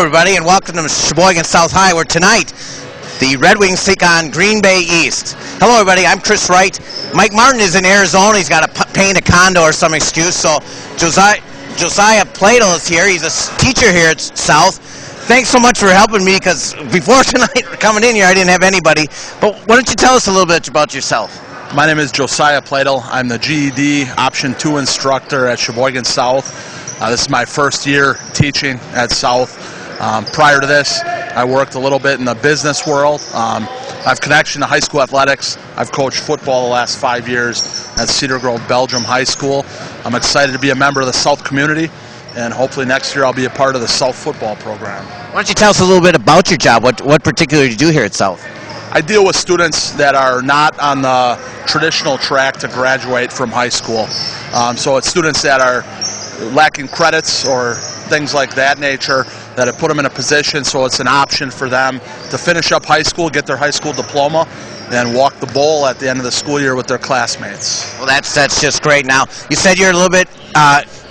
everybody, and welcome to Sheboygan South High, where tonight the Red Wings take on Green Bay East. Hello, everybody. I'm Chris Wright. Mike Martin is in Arizona. He's got to paint a condo or some excuse. So Josiah Plato is here. He's a teacher here at South. Thanks so much for helping me, because before tonight, coming in here, I didn't have anybody. But why don't you tell us a little bit about yourself? My name is Josiah Plato. I'm the GED Option 2 instructor at Sheboygan South. This is my first year teaching at South. Prior to this, I worked a little bit in the business world. I have connection to high school athletics. I've coached football the last 5 years at Cedar Grove Belgium High School. I'm excited to be a member of the South community, and hopefully next year I'll be a part of the South football program. Why don't you tell us a little bit about your job? What particularly do you do here at South? I deal with students that are not on the traditional track to graduate from high school. So it's students that are lacking credits or things like that nature that have put them in a position so it's an option for them to finish up high school, get their high school diploma, and walk the bowl at the end of the school year with their classmates. Well, that's just great. Now, you said you're a little bit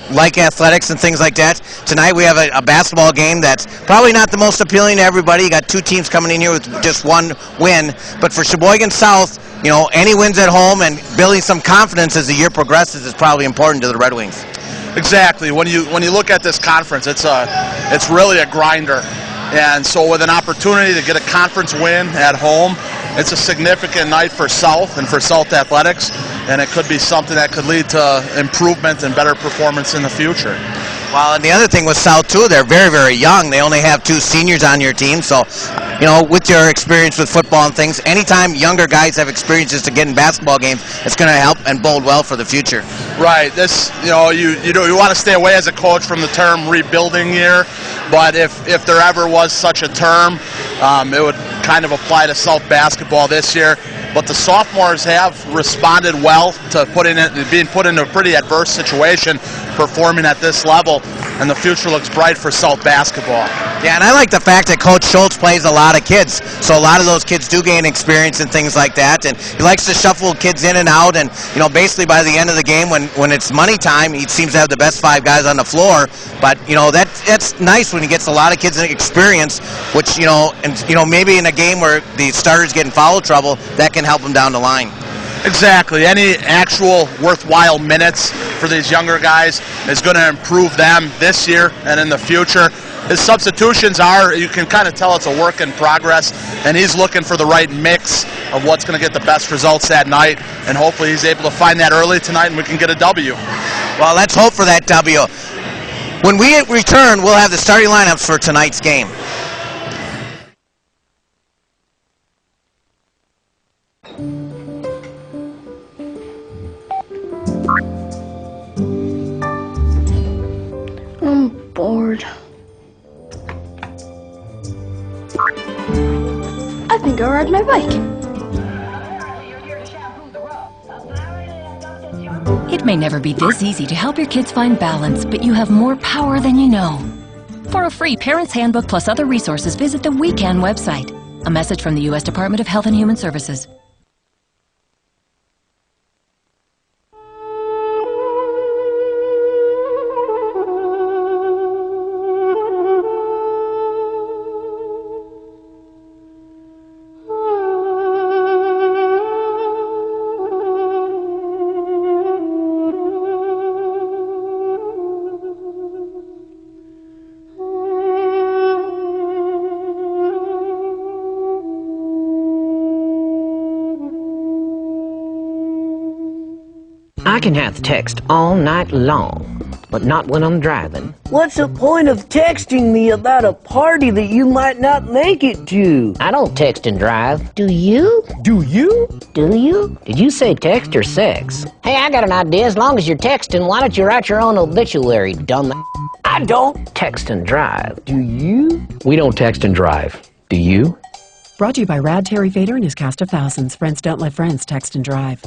like athletics and things like that. Tonight we have a basketball game that's probably not the most appealing to everybody. You got two teams coming in here with just one win. But for Sheboygan South, you know, any wins at home and building some confidence as the year progresses is probably important to the Red Wings. Exactly. When you look at this conference, it's really a grinder. And so with an opportunity to get a conference win at home, it's a significant night for South and for South athletics, and it could be something that could lead to improvement and better performance in the future. Well, and the other thing with South, too, they're very, very young. They only have 2 seniors on your team. So, you know, with your experience with football and things, anytime younger guys have experiences to get in basketball games, it's going to help and bode well for the future. Right. This, you know, you want to stay away as a coach from the term rebuilding year, but if there ever was such a term, it would kind of apply to South basketball this year. But the sophomores have responded well to being put in a pretty adverse situation, performing at this level, and the future looks bright for South basketball. Yeah, and I like the fact that Coach Schultz plays a lot of kids, so a lot of those kids do gain experience and things like that, and he likes to shuffle kids in and out, and, you know, basically by the end of the game, when it's money time, he seems to have the best 5 guys on the floor. But, you know, that's nice when he gets a lot of kids in experience, which, you know, and, you know, maybe in a game where the starters get in foul trouble, that can help them down the line. Exactly. Any actual worthwhile minutes for these younger guys is going to improve them this year and in the future. His substitutions are, you can kind of tell it's a work in progress, and he's looking for the right mix of what's going to get the best results that night, and hopefully he's able to find that early tonight and we can get a W. Well, let's hope for that W. When we return, we'll have the starting lineups for tonight's game. I'm bored. I think I'll ride my bike. It may never be this easy to help your kids find balance, but you have more power than you know. For a free Parent's Handbook plus other resources, visit the WeCan website. A message from the U.S. Department of Health and Human Services. I can have text all night long, but not when I'm driving. What's the point of texting me about a party that you might not make it to? I don't text and drive. Do you? Do you? Do you? Did you say text or sex? Hey, I got an idea. As long as you're texting, why don't you write your own obituary, dumb? I don't Text and drive. Do you? We don't text and drive. Do you? Brought to you by Rad Terry Fader and his cast of thousands. Friends don't let friends text and drive.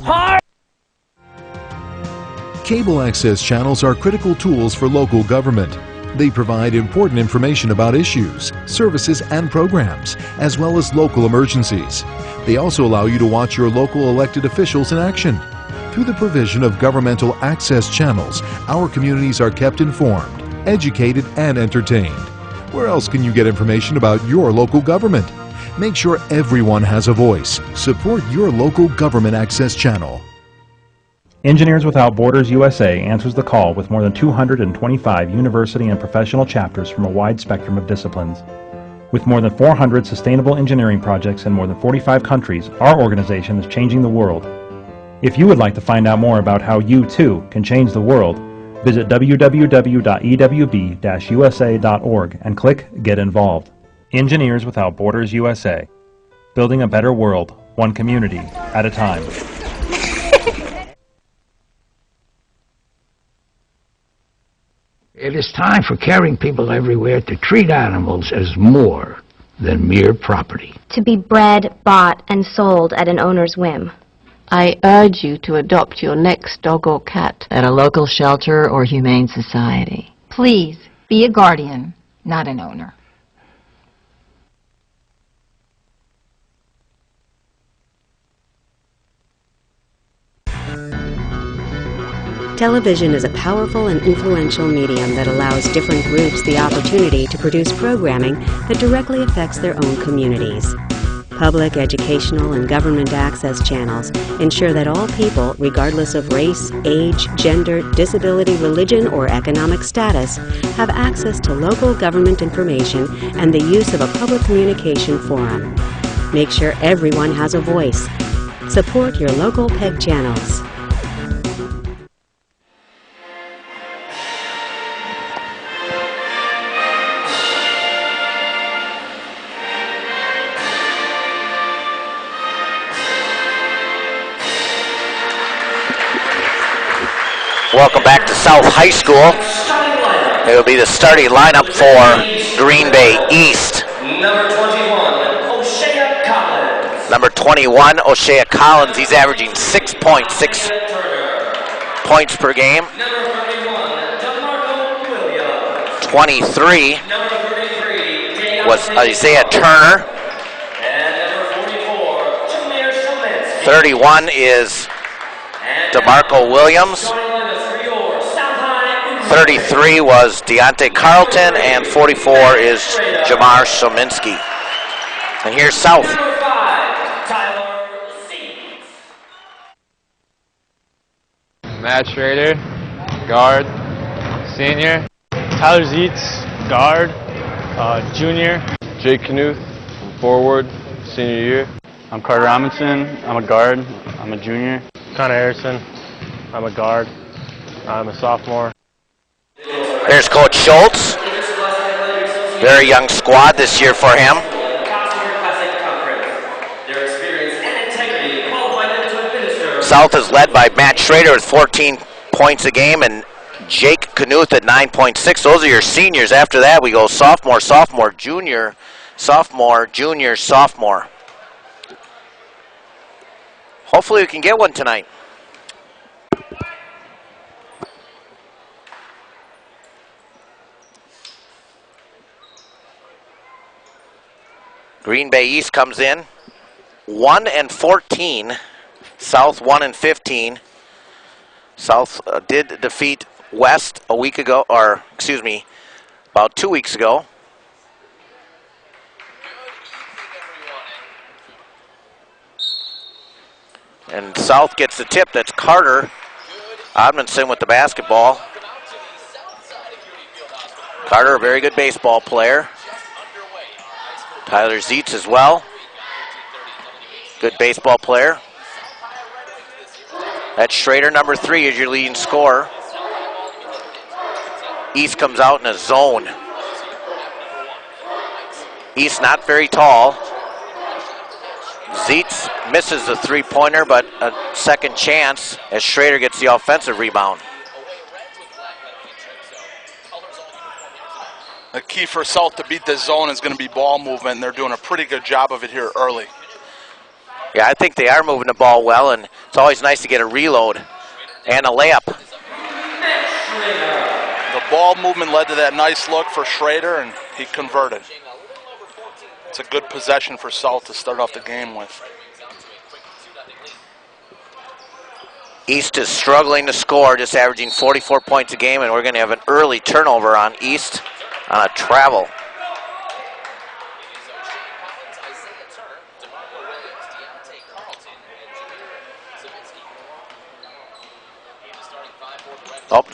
Cable access channels are critical tools for local government. They provide important information about issues, services, and programs, as well as local emergencies. They also allow you to watch your local elected officials in action. Through the provision of governmental access channels, our communities are kept informed, educated, and entertained. Where else can you get information about your local government? Make sure everyone has a voice. Support your local government access channel. Engineers Without Borders USA answers the call with more than 225 university and professional chapters from a wide spectrum of disciplines. With more than 400 sustainable engineering projects in more than 45 countries, our organization is changing the world. If you would like to find out more about how you, too, can change the world, visit www.ewb-usa.org and click Get Involved. Engineers Without Borders USA. Building a better world, one community at a time. It is time for caring people everywhere to treat animals as more than mere property. To be bred, bought, and sold at an owner's whim. I urge you to adopt your next dog or cat at a local shelter or humane society. Please, be a guardian, not an owner. Television is a powerful and influential medium that allows different groups the opportunity to produce programming that directly affects their own communities. Public, educational, and government access channels ensure that all people, regardless of race, age, gender, disability, religion, or economic status, have access to local government information and the use of a public communication forum. Make sure everyone has a voice. Support your local PEG channels. Welcome back to South High School. It will be the starting lineup for Green Bay East. Number 21, O'Shea Collins. He's averaging 6.6 points per game. 23 was Isaiah Turner. 31 is DeMarco Williams. 33 was Deontay Carlton, and 44 is Jamar Shominski. And here's South. Matt Schrader, guard, senior. Tyler Zietz, guard, junior. Jake Knuth, forward, senior year. I'm Carter Amundsen, I'm a guard, I'm a junior. Connor Harrison, I'm a guard, I'm a sophomore. There's Coach Schultz. Very young squad this year for him. South is led by Matt Schrader with 14 points a game and Jake Knuth at 9.6. Those are your seniors. After that, we go sophomore, sophomore, junior, sophomore, junior, sophomore. Hopefully we can get one tonight. Green Bay East comes in 1-14. South 1-15. South did defeat West a week ago, or excuse me, about 2 weeks ago. And South gets the tip. That's Carter Odmondson with the basketball. Carter, a very good baseball player. Tyler Zietz as well. Good baseball player. That's Schrader, number 3, is your leading scorer. East comes out in a zone. East not very tall. Zietz misses the three-pointer, but a second chance as Schrader gets the offensive rebound. The key for South to beat this zone is going to be ball movement, and they're doing a pretty good job of it here early. Yeah, I think they are moving the ball well, and it's always nice to get a reload and a layup. The ball movement led to that nice look for Schrader, and he converted. It's a good possession for South to start off the game with. East is struggling to score, just averaging 44 points a game, and we're going to have an early turnover on East on a travel.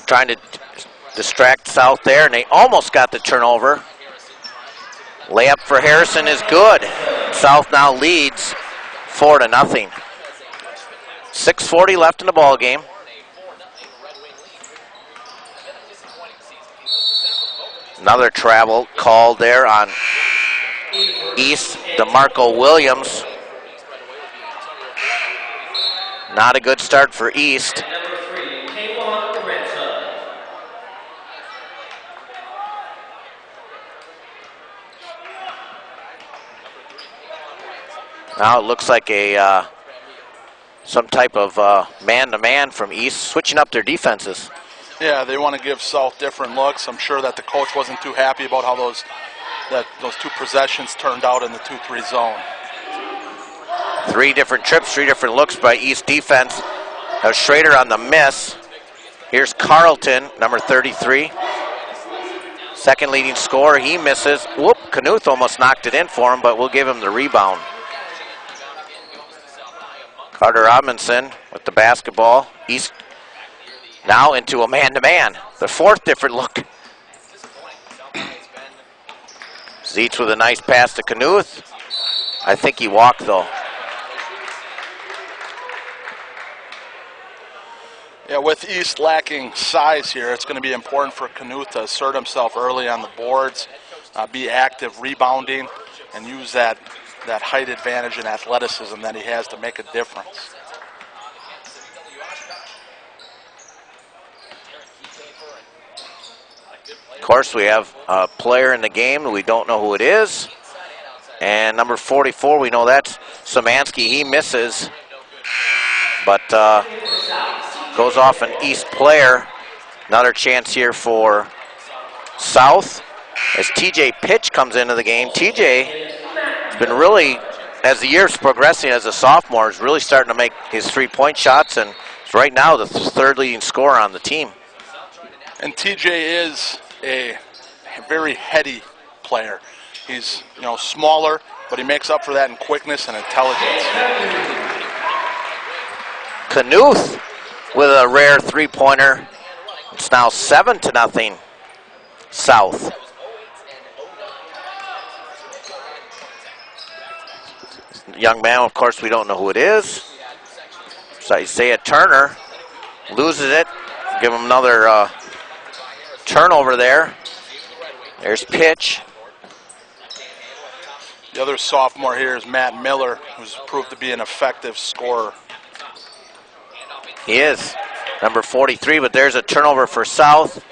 trying to distract South there, and they almost got the turnover. Layup for Harrison is good. South now leads 4-0. 6:40 left in the ball game. Another travel called there on East, DeMarco Williams. Not a good start for East. Now it looks like a some type of man-to-man from East, switching up their defenses. Yeah, they want to give South different looks. I'm sure that the coach wasn't too happy about how those two possessions turned out in the 2-3 zone. 3 different trips, 3 different looks by East defense. Now Schrader on the miss. Here's Carlton, number 33. Second leading scorer, he misses. Whoop, Knuth almost knocked it in for him, but we'll give him the rebound. Carter Robinson with the basketball. East now into a man-to-man. The 4th different look. Zeitz with a nice pass to Knuth. I think he walked though. Yeah, with East lacking size here, it's going to be important for Knuth to assert himself early on the boards, be active rebounding, and use that height advantage and athleticism that he has to make a difference. Of course, we have a player in the game that we don't know who it is. And number 44, we know that's Szymanski. He misses, but goes off an East player. Another chance here for South as TJ Pitch comes into the game. TJ has been really, as the year's progressing as a sophomore, is really starting to make his three-point shots, and is right now the 3rd leading scorer on the team. And TJ is a very heady player. He's smaller, but he makes up for that in quickness and intelligence. Knuth with a rare three-pointer. It's now 7-0 South. Young man, of course, we don't know who it is. So Isaiah Turner loses it. Give him another turnover there. There's Pitch. The other sophomore here is Matt Miller, who's proved to be an effective scorer. He is, number 43, but there's a turnover for South.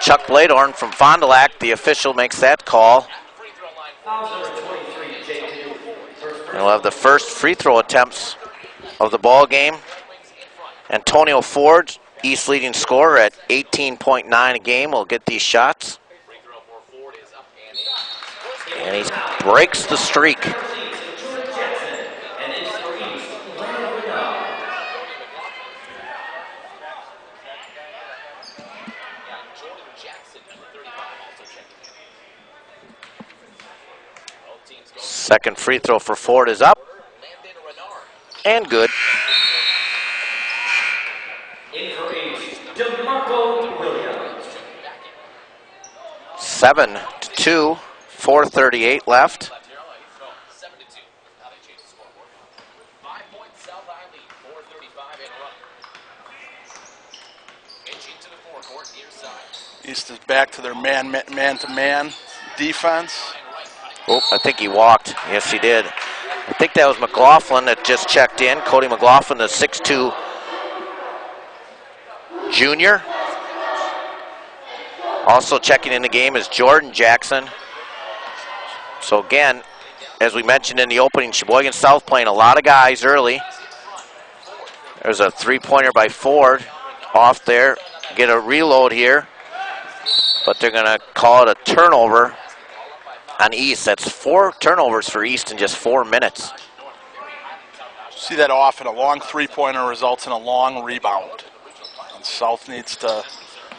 Chuck Bladorn from Fond du Lac, the official, makes that call. And we'll have the first free throw attempts of the ball game. Antonio Ford, East leading scorer at 18.9 a game, will get these shots. And he breaks the streak. Second free throw for Ford is up. And good. 7-2, 4:38 left. East is back to their man-to-man defense. Oh, I think he walked. Yes, he did. I think that was McLaughlin that just checked in. Cody McLaughlin, the 6'2" junior. Also checking in the game is Jordan Jackson. So again, as we mentioned in the opening, Sheboygan South playing a lot of guys early. There's a three-pointer by Ford off there. Get a reload here. But they're going to call it a turnover on East. That's 4 turnovers for East in just 4 minutes. See that often. A long three-pointer results in a long rebound. And South needs to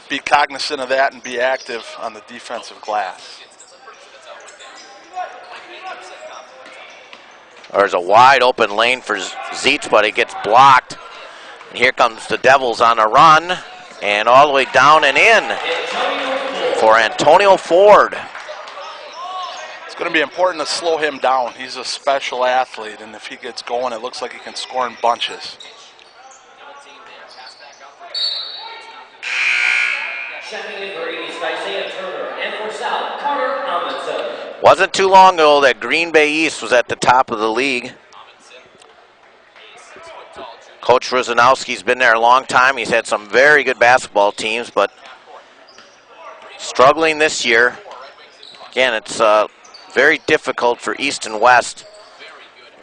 be cognizant of that and be active on the defensive glass. There's a wide open lane for Zeitz, but it gets blocked. And here comes the Devils on a run, and all the way down and in for Antonio Ford. It's going to be important to slow him down. He's a special athlete, and if he gets going, it looks like he can score in bunches. Wasn't too long ago that Green Bay East was at the top of the league. Coach Ruzanowski's been there a long time. He's had some very good basketball teams, but struggling this year. Again, it's very difficult for East and West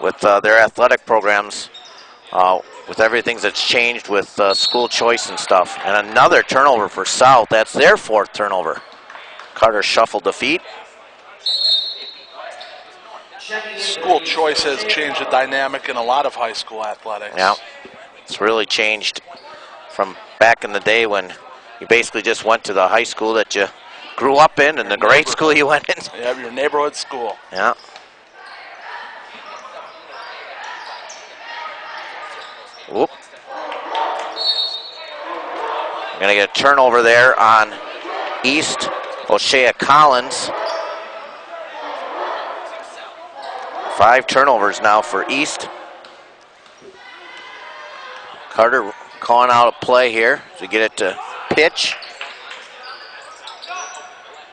with their athletic programs, with everything that's changed with school choice and stuff. And another turnover for South. That's their 4th turnover. Carter shuffled the feet. School choice has changed the dynamic in a lot of high school athletics. Yeah, it's really changed from back in the day when you basically just went to the high school that you grew up in and the grade school you went in. You have your neighborhood school. Yeah. Whoop. Gonna get a turnover there on East. O'Shea Collins. 5 turnovers now for East. Carter calling out a play here to get it to Pitch.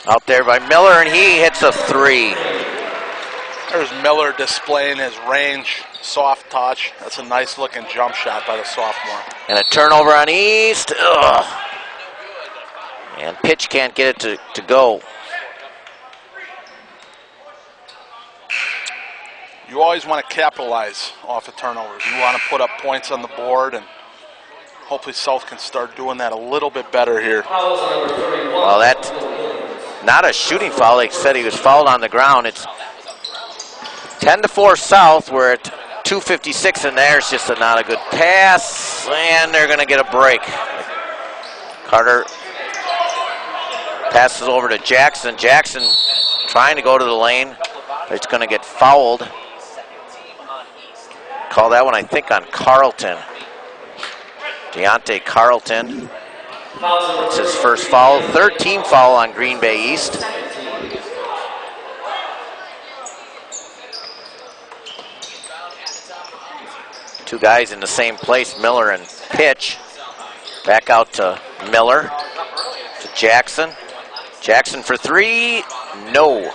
Out there by Miller, and he hits a 3. There's Miller displaying his range, soft touch. That's a nice looking jump shot by the sophomore. And a turnover on East. Ugh. And Pitch can't get it to go. You always want to capitalize off of turnovers. You want to put up points on the board, and hopefully South can start doing that a little bit better here. Well, that's not a shooting foul. They said he was fouled on the ground. It's 10-4 South. We're at 2:56 in there. It's just not a good pass, and they're going to get a break. Carter passes over to Jackson. Jackson trying to go to the lane. It's going to get fouled. Call that one, I think, on Carlton. Deontay Carlton. It's his first foul. 3rd team foul on Green Bay East. Two guys in the same place, Miller and Pitch. Back out to Miller, to Jackson. Jackson for 3, no.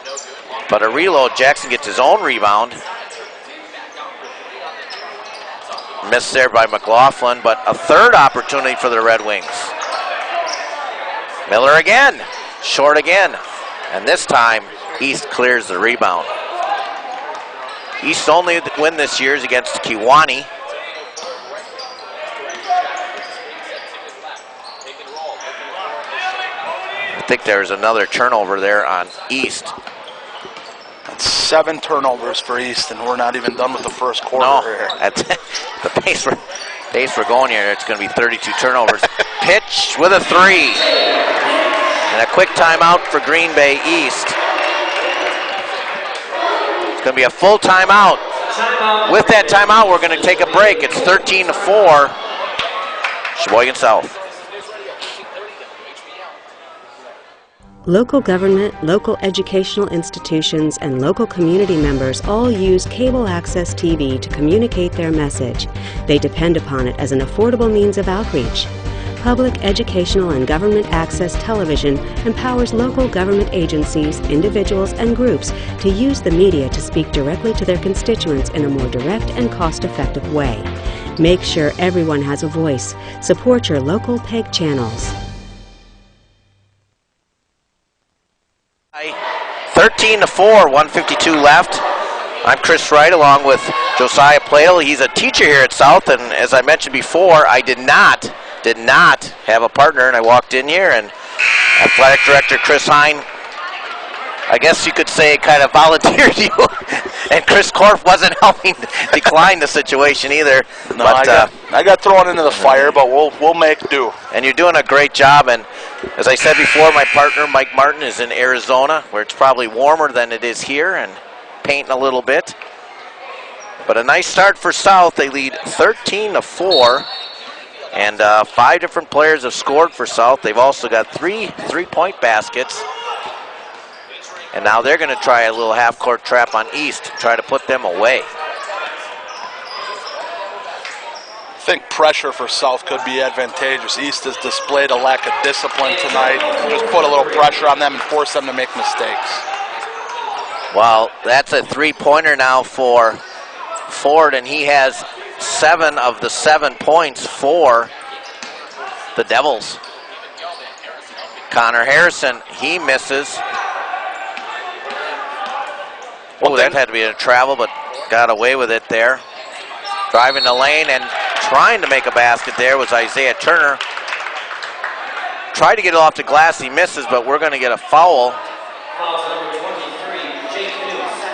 But a reload, Jackson gets his own rebound. Missed there by McLaughlin, but a 3rd opportunity for the Red Wings. Miller again, short again. And this time, East clears the rebound. East's only win this year is against Kewanee. I think there's another turnover there on East. That's 7 turnovers for East, and we're not even done with the first quarter. No, here. That's the pace we're going here. It's going to be 32 turnovers. Pitch with a 3. And a quick timeout for Green Bay East. It's going to be a full timeout. With that timeout, we're going to take a break. It's 13-4, Sheboygan South. Local government, local educational institutions, and local community members all use cable access TV to communicate their message. They depend upon it as an affordable means of outreach. Public educational and government access television empowers local government agencies, individuals, and groups to use the media to speak directly to their constituents in a more direct and cost-effective way. Make sure everyone has a voice. Support your local PEG channels. 13-4, 152 left. I'm Chris Wright along with Josiah Pladel. He's a teacher here at South, and as I mentioned before, I did not have a partner, and I walked in here, and athletic director Chris Hine, I guess you could say, kind of volunteered you, and Chris Korf wasn't helping decline the situation either. No, but, I got thrown into the fire, but we'll make do. And you're doing a great job, and as I said before, my partner Mike Martin is in Arizona, where it's probably warmer than it is here, and painting a little bit. But a nice start for South. They lead 13-4. And 5 different players have scored for South. They've also got 3 3-point baskets. And now they're going to try a little half-court trap on East to try to put them away. I think pressure for South could be advantageous. East has displayed a lack of discipline tonight. Just put a little pressure on them and force them to make mistakes. Well, that's a 3-pointer now for Ford, and he has 7 of the 7 points for the Devils. Connor Harrison, he misses. Oh, that had to be a travel, but got away with it there. Driving the lane and trying to make a basket there was Isaiah Turner. Tried to get it off the glass, he misses, but we're going to get a foul.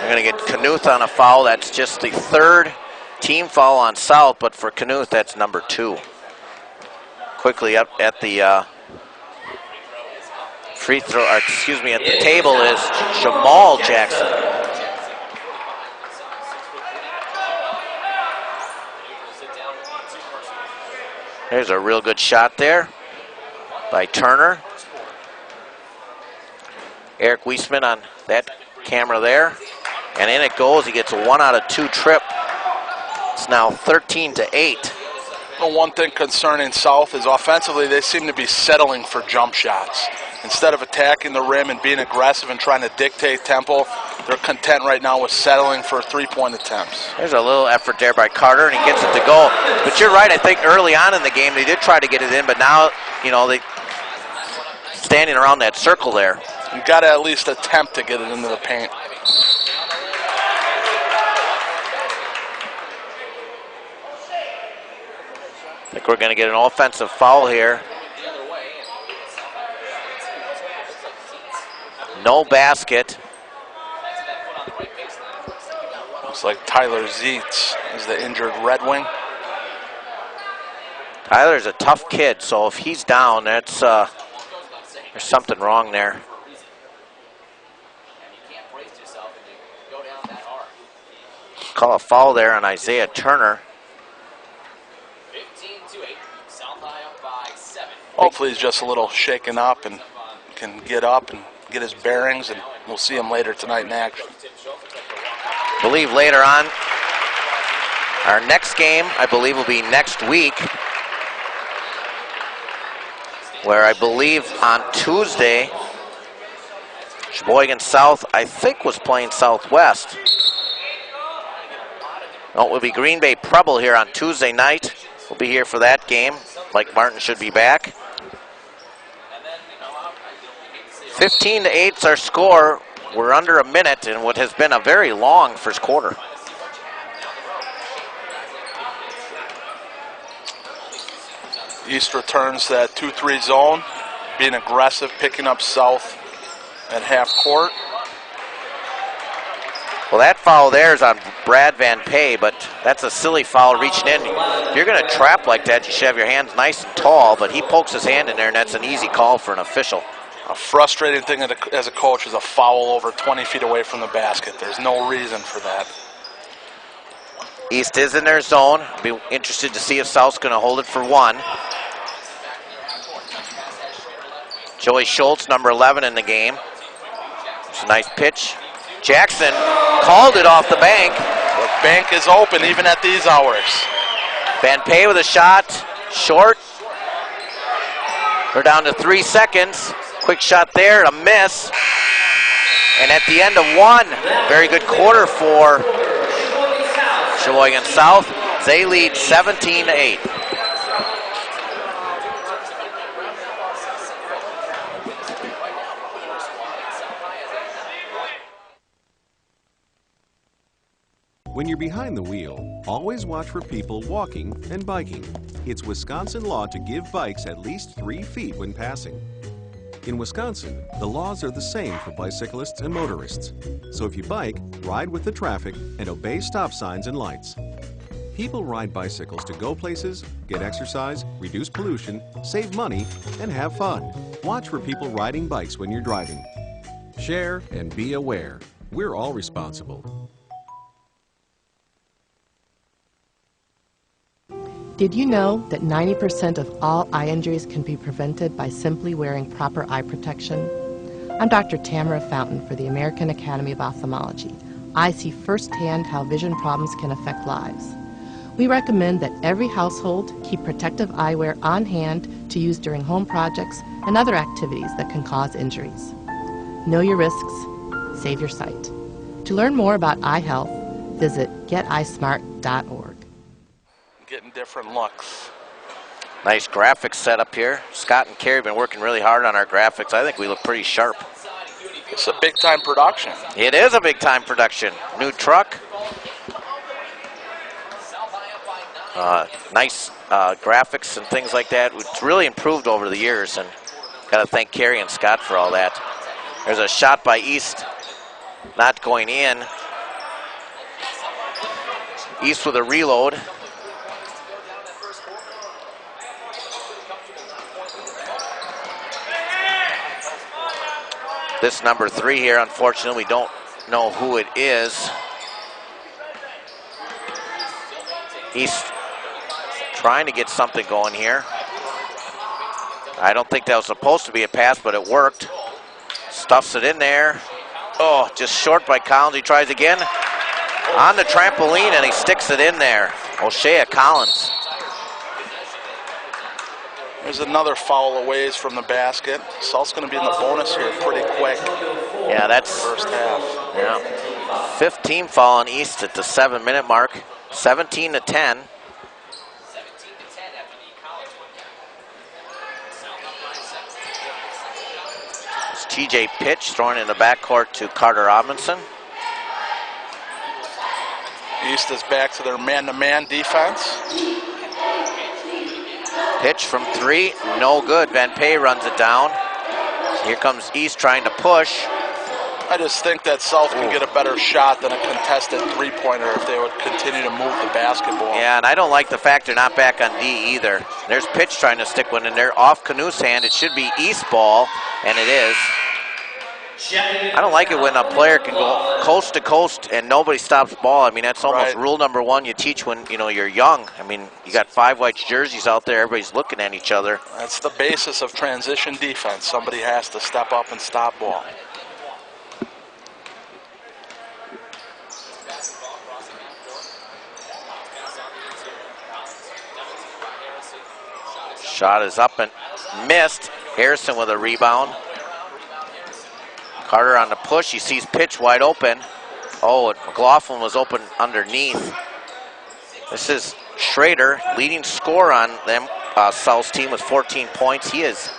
We're going to get Knuth on a foul. That's just the 3rd team foul on South, but for Knuth, that's number 2. Quickly up at the free throw, or excuse me, at the table is Jamal Jackson. There's a real good shot there by Turner. Eric Wiesman on that camera there. And in it goes. He gets a 1 out of 2 trip. It's now 13-8. Well, one thing concerning South is offensively they seem to be settling for jump shots. Instead of attacking the rim and being aggressive and trying to dictate tempo, they're content right now with settling for 3-point attempts. There's a little effort there by Carter, and he gets it to go. But you're right, I think early on in the game they did try to get it in, but now, you know, they standing around that circle there. You've got to at least attempt to get it into the paint. I think we're going to get an offensive foul here. No basket. Looks like Tyler Zietz is the injured Red Wing. Tyler's a tough kid, so if he's down, that's there's something wrong there. Call a foul there on Isaiah Turner. Hopefully he's just a little shaken up and can get up and get his bearings, and we'll see him later tonight in action. I believe later on, our next game, I believe, will be next week, where I believe on Tuesday, Sheboygan South, I think, was playing Southwest. No, it will be Green Bay Preble here on Tuesday night. We'll be here for that game. Mike Martin should be back. 15-8 is our score. We're under a minute in what has been a very long first quarter. East returns that 2-3 zone, being aggressive, picking up South at half court. Well, that foul there is on Brad Van Pay, but that's a silly foul reaching in. If you're going to trap like that, you should have your hands nice and tall, but he pokes his hand in there, and that's an easy call for an official. A frustrating thing as a coach is a foul over 20 feet away from the basket. There's no reason for that. East is in their zone. Be interested to see if South's going to hold it for 1. Joey Schultz, number 11 in the game. It's a nice pitch. Jackson called it off the bank. The bank is open even at these hours. Van Pay with a shot, short. We're down to 3 seconds. Quick shot there, a miss. And at the end of 1, very good quarter for Sheboygan South. They lead 17-8. When you're behind the wheel, always watch for people walking and biking. It's Wisconsin law to give bikes at least 3 feet when passing. In Wisconsin, the laws are the same for bicyclists and motorists. So if you bike, ride with the traffic and obey stop signs and lights. People ride bicycles to go places, get exercise, reduce pollution, save money, and have fun. Watch for people riding bikes when you're driving. Share and be aware. We're all responsible. Did you know that 90% of all eye injuries can be prevented by simply wearing proper eye protection? I'm Dr. Tamara Fountain for the American Academy of Ophthalmology. I see firsthand how vision problems can affect lives. We recommend that every household keep protective eyewear on hand to use during home projects and other activities that can cause injuries. Know your risks, save your sight. To learn more about eye health, visit geteyesmart.org. Getting different looks. Nice graphics setup here. Scott and Carrie have been working really hard on our graphics. I think we look pretty sharp. It's a big-time production. It is a big-time production. New truck. Nice graphics and things like that. It's really improved over the years, and got to thank Carrie and Scott for all that. There's a shot by East, not going in. East with a reload. This number 3 here, unfortunately, we don't know who it is. East trying to get something going here. I don't think that was supposed to be a pass, but it worked. Stuffs it in there. Oh, just short by Collins. He tries again on the trampoline, and he sticks it in there. O'Shea Collins. There's another foul away from the basket. Salt's going to be in the bonus here pretty quick. Yeah, that's first half. Yeah, 15 foul on East at the 7-minute mark. 17-10. It's TJ Pitch throwing in the backcourt to Carter Robinson. East is back to their man-to-man defense. Pitch from 3, no good. Van Pay runs it down. Here comes East trying to push. I just think that South can get a better shot than a contested three-pointer if they would continue to move the basketball. Yeah, and I don't like the fact they're not back on D either. There's Pitch trying to stick one in there. Off Knuth's hand. It should be East ball, and it is. I don't like it when a player can go coast to coast and nobody stops ball. I mean, that's almost rule number 1 you teach when you're young. I mean, you got 5 white jerseys out there. Everybody's looking at each other. That's the basis of transition defense. Somebody has to step up and stop ball. Shot is up and missed. Harrison with a rebound. Carter on the push. He sees Pitch wide open. Oh, McLaughlin was open underneath. This is Schrader, leading scorer on them. South's team with 14 points. He has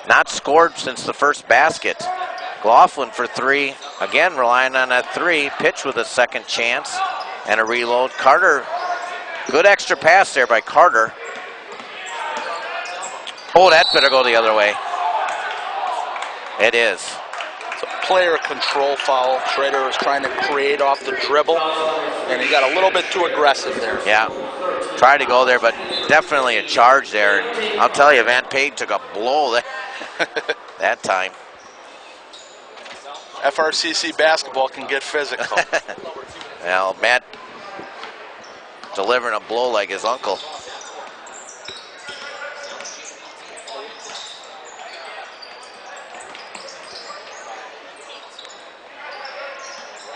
not scored since the first basket. McLaughlin for 3. Again, relying on that 3. Pitch with a second chance and a reload. Carter, good extra pass there by Carter. Oh, that better go the other way. It is. It's a player control foul. Schrader was trying to create off the dribble, and he got a little bit too aggressive there. Yeah, tried to go there, but definitely a charge there. And I'll tell you, Van Payne took a blow that time. FRCC basketball can get physical. Well, Matt delivering a blow like his uncle.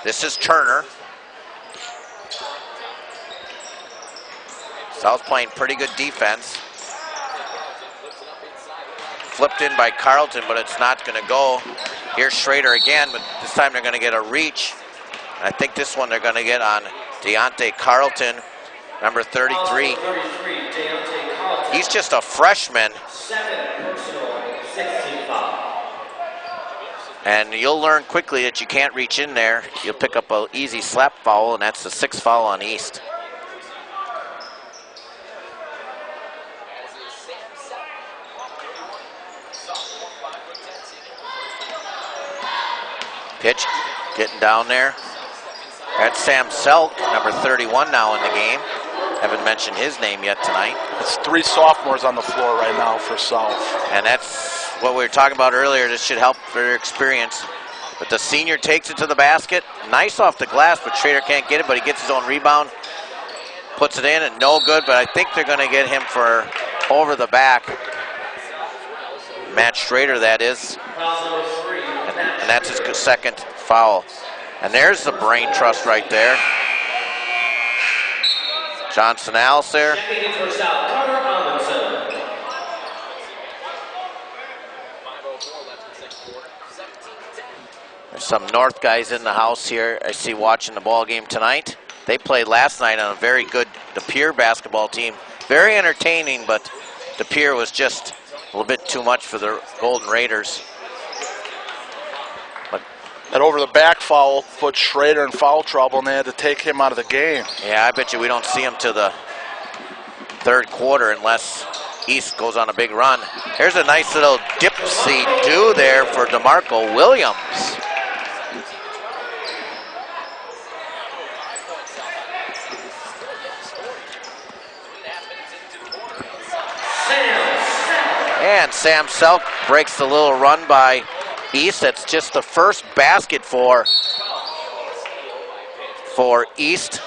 This is Turner. South playing pretty good defense. Flipped in by Carlton, but it's not going to go. Here's Schrader again, but this time they're going to get a reach. I think this one they're going to get on Deontay Carlton, number 33. He's just a freshman. And you'll learn quickly that you can't reach in there. You'll pick up an easy slap foul, and that's the 6th foul on East. Pitch getting down there. That's Sam Selk, number 31 now in the game. Haven't mentioned his name yet tonight. It's 3 sophomores on the floor right now for South. And that's what we were talking about earlier. This should help for their experience. But the senior takes it to the basket. Nice off the glass, but Schrader can't get it, but he gets his own rebound. puts it in and no good, but I think they're going to get him for over the back. Matt Schrader, that is. And that's his second foul. And there's the brain trust right there. Johnson Alice there. There's some North guys in the house here I see watching the ball game tonight. They played last night on a very good De Pere basketball team. Very entertaining, but De Pere was just a little bit too much for the Golden Raiders. But that over the back foul put Schrader in foul trouble, and they had to take him out of the game. Yeah, I bet you we don't see him to the third quarter unless East goes on a big run. Here's a nice little dipsy-do there for DeMarco Williams. And Sam Selk breaks the little run by East. That's just the first basket for East.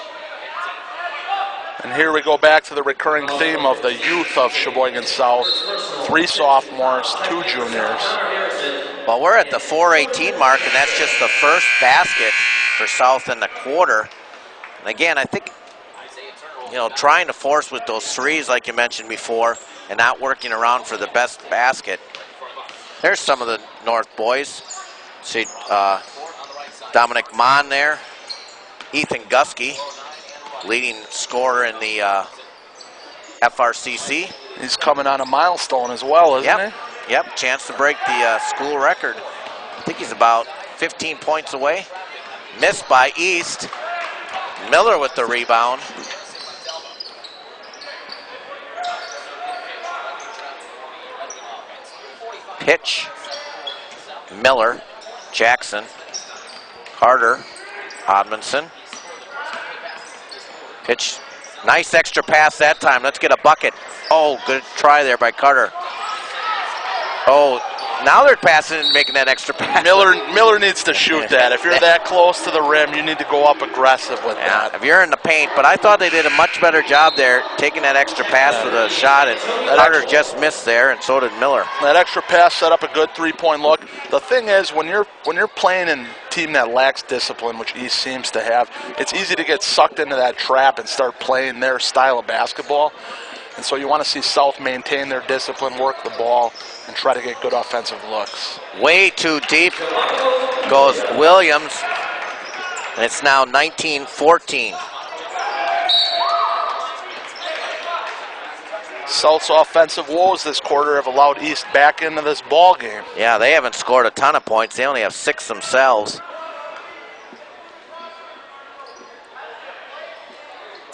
And here we go back to the recurring theme of the youth of Sheboygan South. 3 sophomores, 2 juniors. Well, we're at the 4:18 mark, and that's just the first basket for South in the quarter. And again, I think, trying to force with those threes like you mentioned before and not working around for the best basket. There's some of the North boys. See Dominic Mon there. Ethan Gusky, leading scorer in the FRCC. He's coming on a milestone as well, isn't he? Yep, chance to break the school record. I think he's about 15 points away. Missed by East. Miller with the rebound. Pitch. Miller, Jackson, Carter, Odmanson. Pitch, nice extra pass that time. Let's get a bucket. Oh, good try there by Carter. Oh, now they're passing and making that extra pass. Miller needs to shoot that. If you're that close to the rim, you need to go up aggressive with that. If you're in the paint, but I thought they did a much better job there taking that extra pass for the shot, and Carter just missed there, and so did Miller. That extra pass set up a good 3-point look. The thing is, when you're playing in a team that lacks discipline, which East seems to have, it's easy to get sucked into that trap and start playing their style of basketball. And so you want to see South maintain their discipline, work the ball, and try to get good offensive looks. Way too deep goes Williams, and it's now 19-14. South's offensive woes this quarter have allowed East back into this ball game. Yeah, they haven't scored a ton of points. They only have 6 themselves.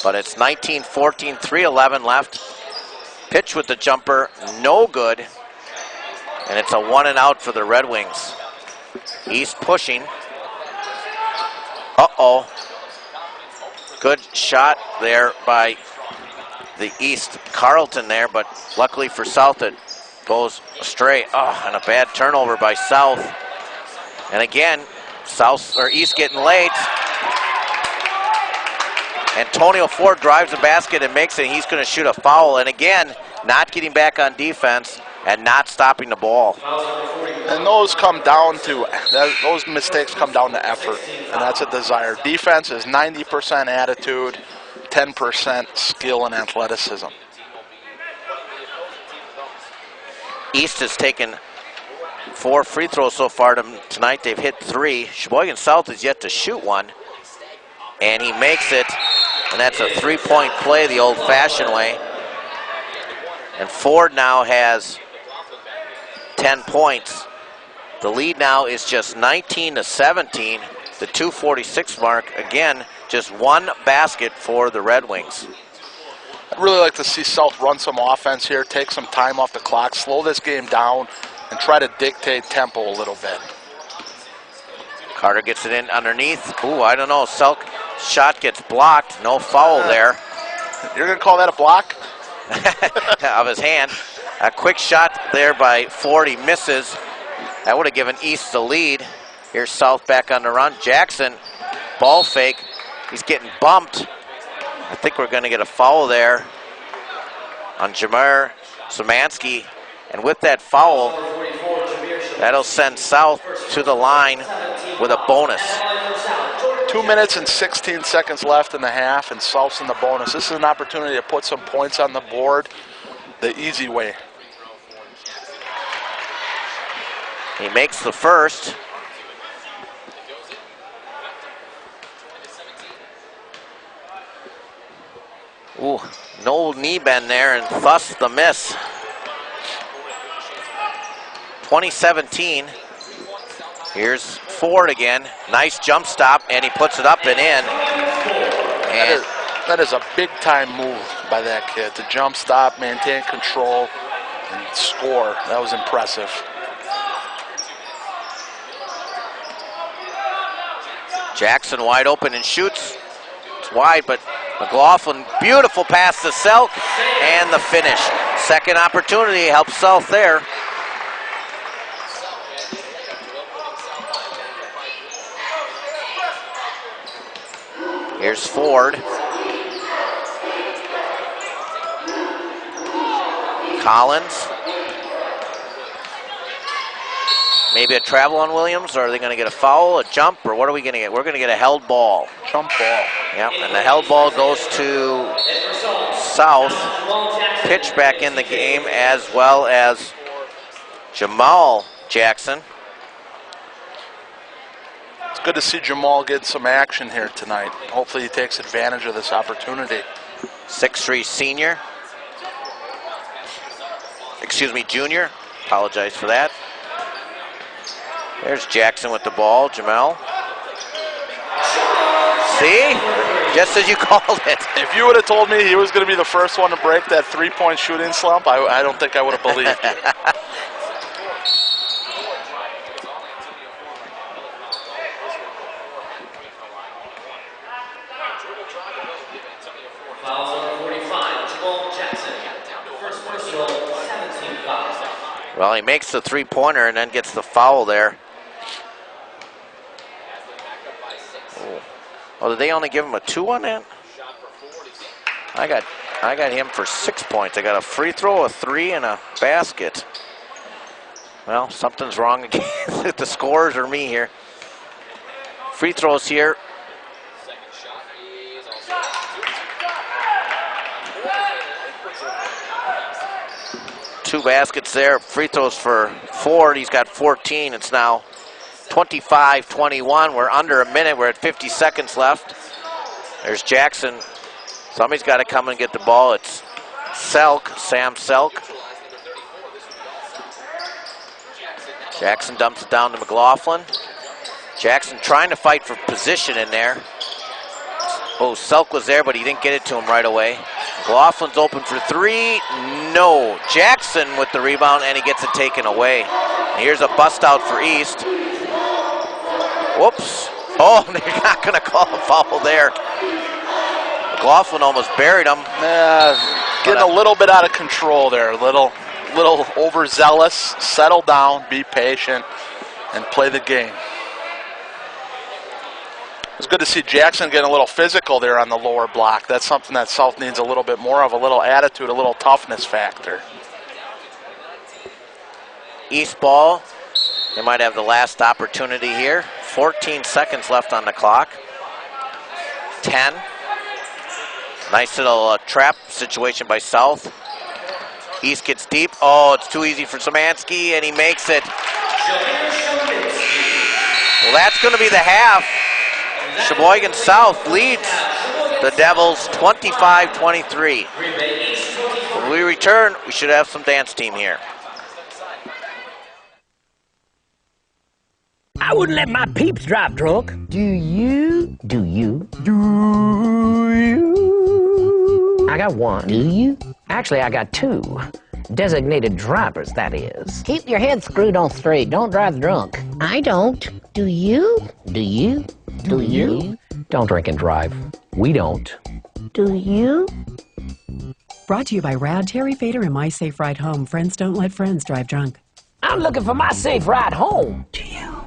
But it's 19-14, 3:11 left. Pitch with the jumper, no good. And it's a 1 and out for the Red Wings. East pushing. Uh-oh. Good shot there by the East Carlton there, but luckily for South it goes astray. Oh, and a bad turnover by South. And again, East getting late. Antonio Ford drives the basket and makes it. He's going to shoot a foul. And again, not getting back on defense and not stopping the ball. And those mistakes come down to effort, and that's a desire. Defense is 90% attitude, 10% skill and athleticism. East has taken 4 free throws so far tonight. They've hit 3. Sheboygan South is yet to shoot 1. And he makes it, and that's a 3-point play the old-fashioned way. And Ford now has 10 points. The lead now is just 19-17, the 2:46 mark. Again, just 1 basket for the Red Wings. I'd really like to see South run some offense here, take some time off the clock, slow this game down, and try to dictate tempo a little bit. Carter gets it in underneath. Ooh, I don't know. Selk shot gets blocked. No foul there. You're going to call that a block? Of his hand. A quick shot there by Ford. He misses. That would have given East the lead. Here's South back on the run. Jackson, ball fake. He's getting bumped. I think we're going to get a foul there on Jamar Szymanski. And with that foul, that'll send South to the line with a bonus. 2 minutes and 16 seconds left in the half, and South's in the bonus. This is an opportunity to put some points on the board the easy way. He makes the first. Ooh, no knee bend there, and thus the miss. 2017. Here's Ford again. Nice jump stop, and he puts it up and in. And that is a big-time move by that kid to jump stop, maintain control, and score. That was impressive. Jackson wide open and shoots. It's wide, but McLaughlin, beautiful pass to Selk, and the finish. Second opportunity helps South there. Here's Ford. Collins. Maybe a travel on Williams, or are they going to get a foul, a jump, or what are we going to get? We're going to get a held ball. Jump ball. Yep, and the held ball goes to South. Pitch back in the game, as well as Jamal Jackson. It's good to see Jamal get some action here tonight. Hopefully he takes advantage of this opportunity. 6'3" senior. Excuse me, junior. Apologize for that. There's Jackson with the ball, Jamal. See? Just as you called it. If you would have told me he was going to be the first one to break that three-point shooting slump, I don't think I would have believed you. Well, he makes the three-pointer and then gets the foul there. Oh, did they only give him a 2 on that? I got him for 6 points. I got a free throw, a 3, and a basket. Well, something's wrong again with the scores or me here. Free throws here. Two baskets there. Free throws for Ford. He's got 14. It's now 25-21. We're under a minute. We're at 50 seconds left. There's Jackson. Somebody's got to come and get the ball. It's Selk, Sam Selk. Jackson dumps it down to McLaughlin. Jackson trying to fight for position in there. Oh, Selk was there, but he didn't get it to him right away. McLaughlin's open for 3. No. Jackson with the rebound, and he gets it taken away. And here's a bust out for East. Whoops. Oh, they're not going to call a foul there. McLaughlin almost buried him. Getting a little bit out of control there. A little overzealous. Settle down, be patient, and play the game. It's good to see Jackson getting a little physical there on the lower block. That's something that South needs a little bit more of, a little attitude, a little toughness factor. East ball. They might have the last opportunity here. 14 seconds left on the clock. 10. Nice little trap situation by South. East gets deep. Oh, it's too easy for Szymanski, and he makes it. Well, that's going to be the half. Sheboygan South leads the Devils 25-23. When we return, we should have some dance team here. I wouldn't let my peeps drive drunk. Do you? Do you? Do you? I got one. Do you? Actually, I got 2. Designated drivers, that is. Keep your head screwed on straight. Don't drive drunk. I don't. Do you? Do you? Do you? Don't drink and drive. We don't. Do you? Brought to you by Rad, Terry Fader, and My Safe Ride Home. Friends don't let friends drive drunk. I'm looking for my safe ride home. Do you?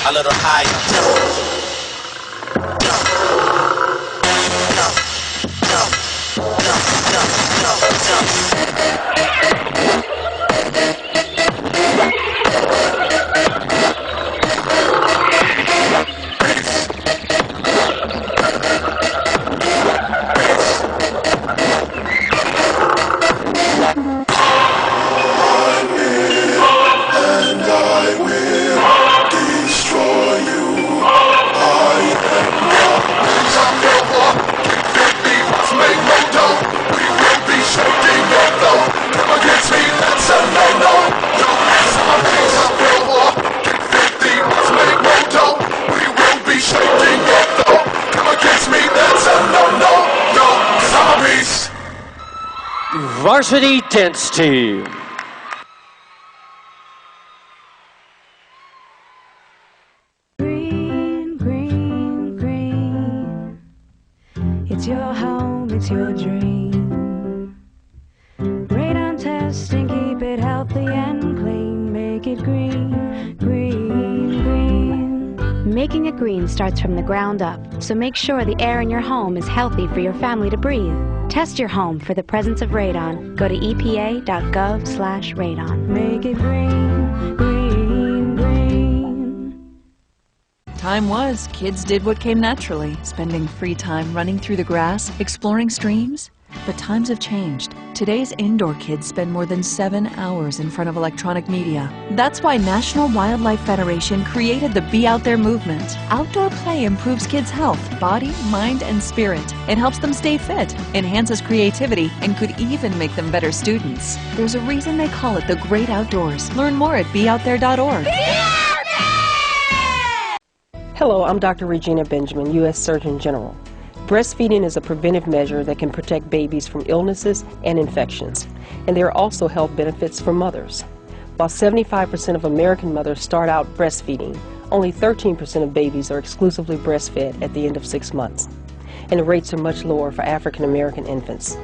A little higher. Varsity Dance Team. Green, green, green. It's your home, it's your dream. Radon test and keep it healthy and clean. Make it green, green, green. Making it green starts from the ground up, so make sure the air in your home is healthy for your family to breathe. Test your home for the presence of radon. Go to epa.gov/radon. Make it green, green, green. Time was, kids did what came naturally, spending free time running through the grass, exploring streams. But times have changed. Today's indoor kids spend more than 7 hours in front of electronic media. That's why National Wildlife Federation created the Be Out There movement. Outdoor play improves kids' health, body, mind, and spirit. It helps them stay fit, enhances creativity, and could even make them better students. There's a reason they call it the great outdoors. Learn more at beoutthere.org. Hello, I'm Dr. Regina Benjamin, U.S. Surgeon General. Breastfeeding is a preventive measure that can protect babies from illnesses and infections, and there are also health benefits for mothers. While 75% of American mothers start out breastfeeding, only 13% of babies are exclusively breastfed at the end of 6 months, and the rates are much lower for African American infants.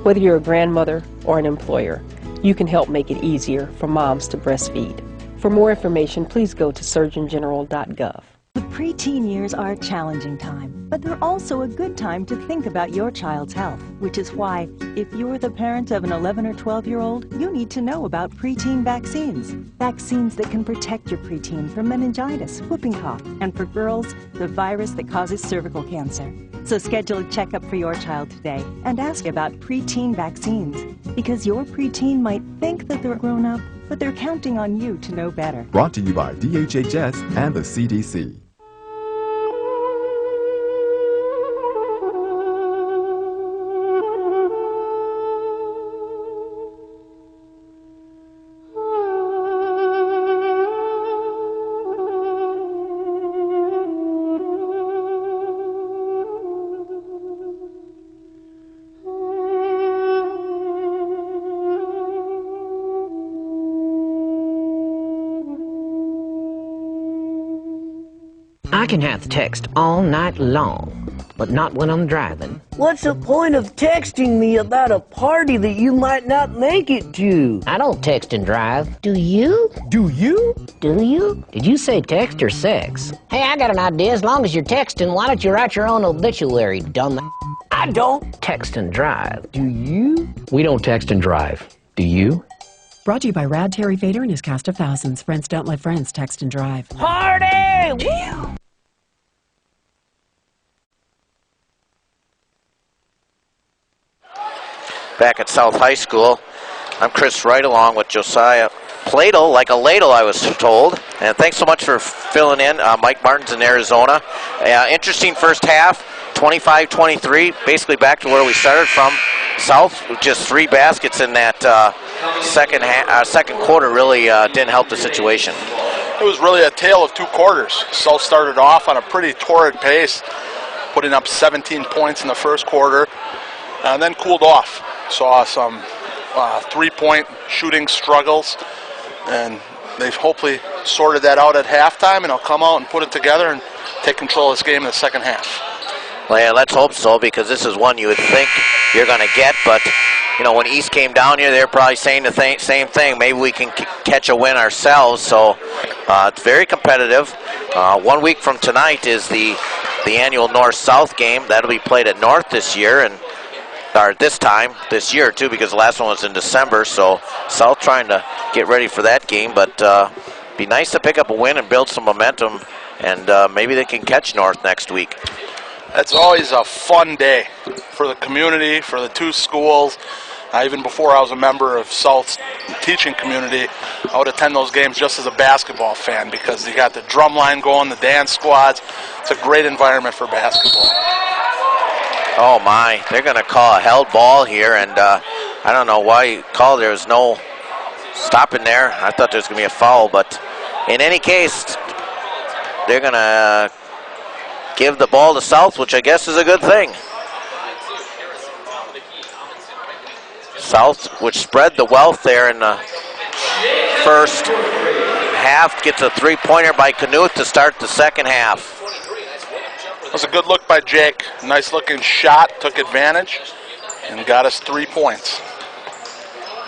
Whether you're a grandmother or an employer, you can help make it easier for moms to breastfeed. For more information, please go to surgeongeneral.gov. The preteen years are a challenging time, but they're also a good time to think about your child's health, which is why, if you're the parent of an 11 or 12-year-old, you need to know about preteen vaccines. Vaccines that can protect your preteen from meningitis, whooping cough, and for girls, the virus that causes cervical cancer. So schedule a checkup for your child today and ask about preteen vaccines, because your preteen might think that they're grown up, but they're counting on you to know better. Brought to you by DHHS and the CDC. I can have text all night long, but not when I'm driving. What's the point of texting me about a party that you might not make it to? I don't text and drive. Do you? Do you? Do you? Did you say text or sex? Hey, I got an idea. As long as you're texting, why don't you write your own obituary, dumb? I don't text and drive. Do you? We don't text and drive. Do you? Brought to you by Rad Terry Fader and his cast of thousands. Friends don't let friends text and drive. Party! Back at South High School, I'm Chris Wright along with Josiah Pladle, like a ladle I was told. And thanks so much for filling in. Mike Martin's in Arizona. Interesting first half, 25-23, basically back to where we started from. South with just 3 baskets in that second quarter really didn't help the situation. It was really a tale of 2 quarters. South started off on a pretty torrid pace, putting up 17 points in the first quarter, and then cooled off. Saw some 3-point shooting struggles, and they've hopefully sorted that out at halftime, and they'll come out and put it together and take control of this game in the second half. Well, yeah, let's hope so, because this is one you would think you're going to get, but you know, when East came down here, they're probably saying the same thing. Maybe we can catch a win ourselves, so it's very competitive. 1 week from tonight is the annual North-South game. That'll be played at North this year, or this year too, because the last one was in December, so South trying to get ready for that game, but be nice to pick up a win and build some momentum, and maybe they can catch North next week. That's always a fun day for the community, for the 2 schools. Even before I was a member of South's teaching community, I would attend those games just as a basketball fan, because you got the drum line going, the dance squads. It's a great environment for basketball. Oh my, they're going to call a held ball here, and I don't know why you called. There was no stopping there. I thought there was going to be a foul, but in any case, they're going to give the ball to South, which I guess is a good thing. South, which spread the wealth there in the first half, gets a 3-pointer by Knuth to start the second half. That was a good look by Jake. Nice looking shot, took advantage, and got us 3 points.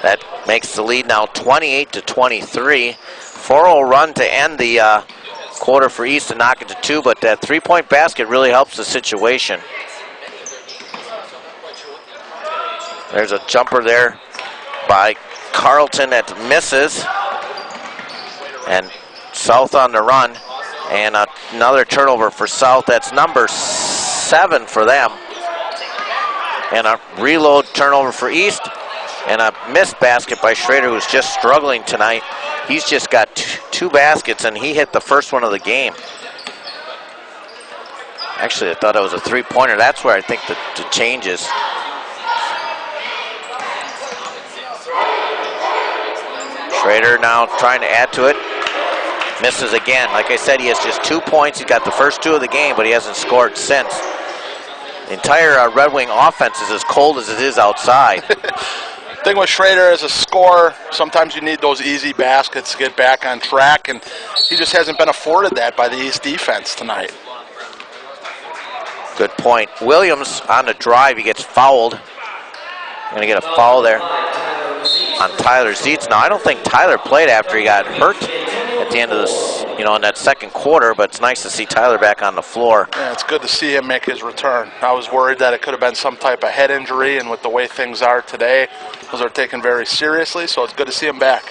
That makes the lead now 28-23. 4-0 run to end the quarter for East to knock it to 2, but that 3-point basket really helps the situation. There's a jumper there by Carlton that misses, and South on the run, and another turnover for South. That's number 7 for them, and a reload turnover for East, and a missed basket by Schrader, who's just struggling tonight. He's just got 2 baskets, and he hit the first one of the game. Actually, I thought it was a 3-pointer. That's where I think the change is. Schrader now trying to add to it. Misses again. Like I said, he has just 2 points. He's got the first 2 of the game, but he hasn't scored since. The entire Red Wing offense is as cold as it is outside. Thing with Schrader as a scorer, sometimes you need those easy baskets to get back on track, and he just hasn't been afforded that by the East defense tonight. Good point. Williams on the drive, he gets fouled. Going to get a foul there on Tyler Zietz. Now, I don't think Tyler played after he got hurt at the end of this, in that second quarter, but it's nice to see Tyler back on the floor. Yeah, it's good to see him make his return. I was worried that it could have been some type of head injury, and with the way things are today, those are taken very seriously, so it's good to see him back.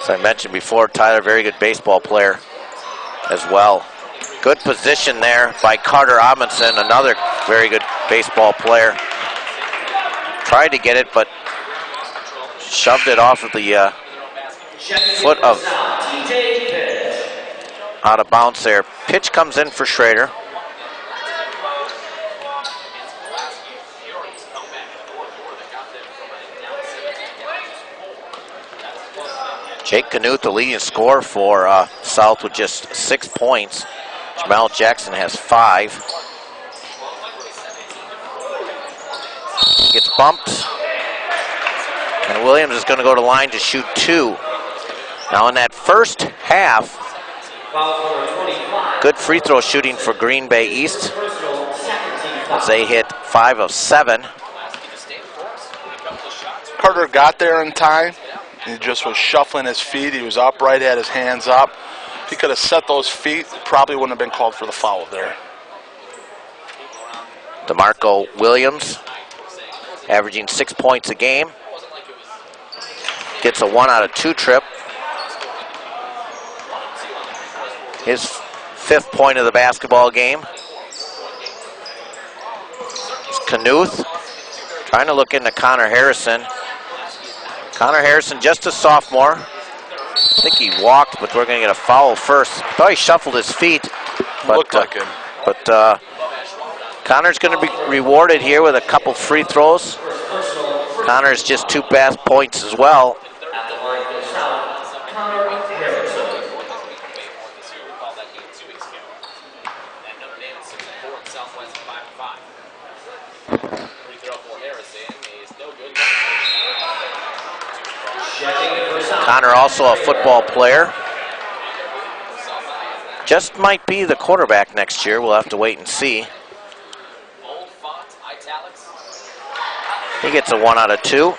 As I mentioned before, Tyler, very good baseball player as well. Good position there by Carter Amundsen, another very good baseball player. Tried to get it, but shoved it off of the foot of out of bounds there. Pitch comes in for Schrader. Jake Knuth, the leading scorer for South with just 6 points. Jamal Jackson has 5. Gets bumped. And Williams is going to go to line to shoot 2. Now in that first half, Good free throw shooting for Green Bay East as they hit 5 of 7. Carter got there in time. He just was shuffling his feet. He was upright, had his hands up. If he could have set those feet, probably wouldn't have been called for the foul there. DeMarco Williams, averaging 6 points a game. Gets a 1 out of 2 trip. His 5th point of the basketball game. It's Knuth trying to look into Connor Harrison. Connor Harrison, just a sophomore. I think he walked, but we're going to get a foul first. Thought he shuffled his feet. But, looked like him. But Connor's going to be rewarded here with a couple free throws. Connor's just 2 fast points as well. Connor also a football player. Just might be the quarterback next year. We'll have to wait and see. He gets a 1 out of 2.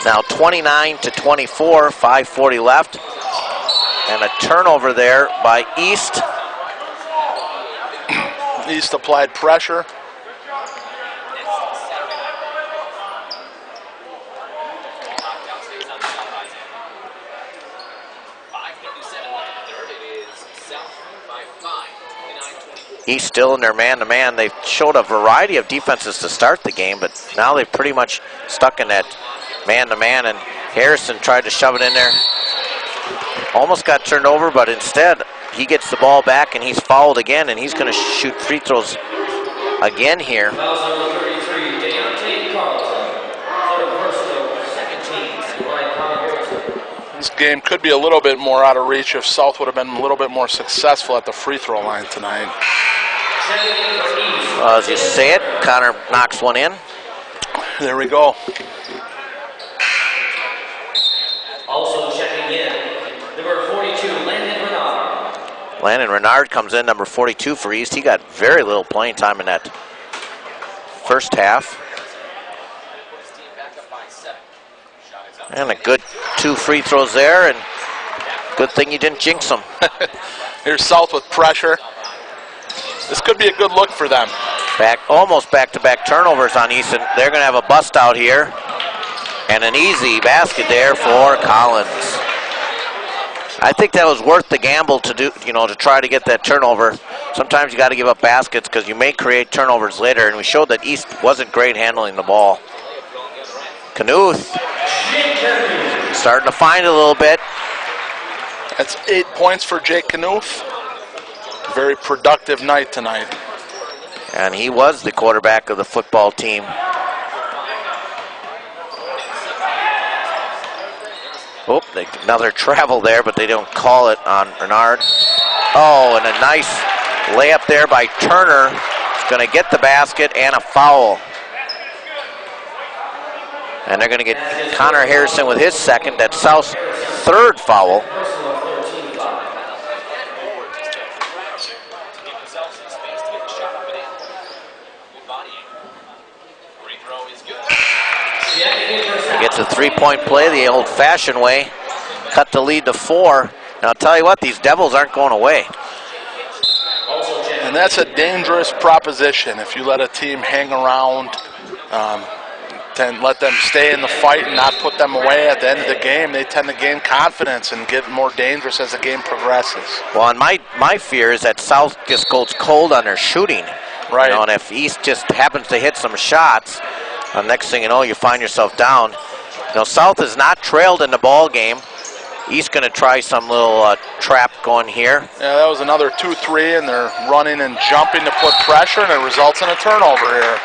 Now 29-24, 5:40 left. And a turnover there by East. East applied pressure. East still in their man-to-man. They showed a variety of defenses to start the game, but now they've pretty much stuck in that man-to-man, and Harrison tried to shove it in there. Almost got turned over, but instead he gets the ball back and he's fouled again, and he's going to shoot free throws again here. This game could be a little bit more out of reach if South would have been a little bit more successful at the free throw line tonight. As you say it, Connor knocks one in. There we go. Also checking in, number 42, Landon Renard. Landon Renard comes in, number 42 for East. He got very little playing time in that first half. And a good 2 free throws there, and good thing you didn't jinx them. Here's South with pressure. This could be a good look for them. Almost back-to-back turnovers on East, and they're going to have a bust out here. And an easy basket there for Collins. I think that was worth the gamble to do, to try to get that turnover. Sometimes you got to give up baskets because you may create turnovers later, and we showed that East wasn't great handling the ball. Knuth starting to find it a little bit. That's 8 points for Jake Knuth. Very productive night tonight. And he was the quarterback of the football team. Oh, another travel there, but they don't call it on Renard. Oh, and a nice layup there by Turner. He's going to get the basket and a foul. And they're going to get Connor Harrison with his second. That's South's 3rd foul. He gets a 3-point play the old-fashioned way. Cut the lead to 4. And I'll tell you what, these Devils aren't going away. And that's a dangerous proposition if you let a team hang around, then let them stay in the fight and not put them away. At the end of the game, they tend to gain confidence and get more dangerous as the game progresses. Well, and my fear is that South just goes cold on their shooting. Right. And if East just happens to hit some shots, the next thing you know, you find yourself down. South is not trailed in the ball game. East going to try some little trap going here. Yeah, that was another 2-3, and they're running and jumping to put pressure, and it results in a turnover here.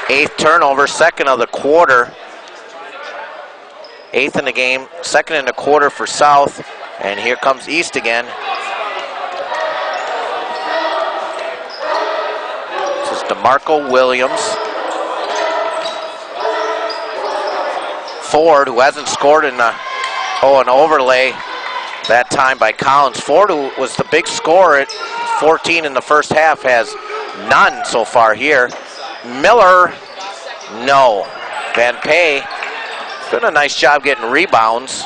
8th turnover, 2nd of the quarter. 8th in the game, 2nd in the quarter for South. And here comes East again. This is DeMarco Williams. Ford, who hasn't scored in an overlay that time by Collins. Ford, who was the big scorer at 14 in the first half, has none so far here. Miller, no. Van Pay doing a nice job getting rebounds.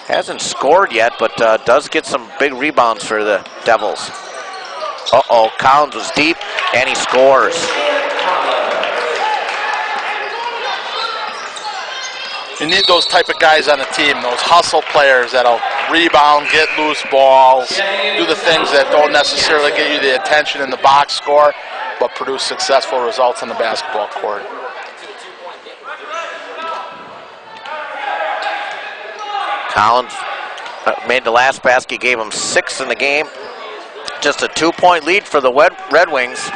Hasn't scored yet, but does get some big rebounds for the Devils. Uh-oh, Collins was deep, and he scores. You need those type of guys on the team, those hustle players that'll rebound, get loose balls, do the things that don't necessarily get you the attention in the box score, but produce successful results on the basketball court. Collins made the last basket, gave him 6 in the game. Just a 2-point lead for the Red Wings.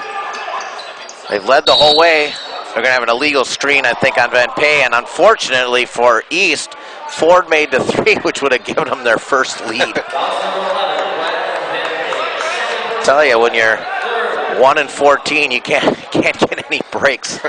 They've led the whole way. They're going to have an illegal screen, I think, on Van Pay, and unfortunately for East, Ford made the 3, which would have given them their first lead. I tell you, when you're 1-14, you can't get any breaks.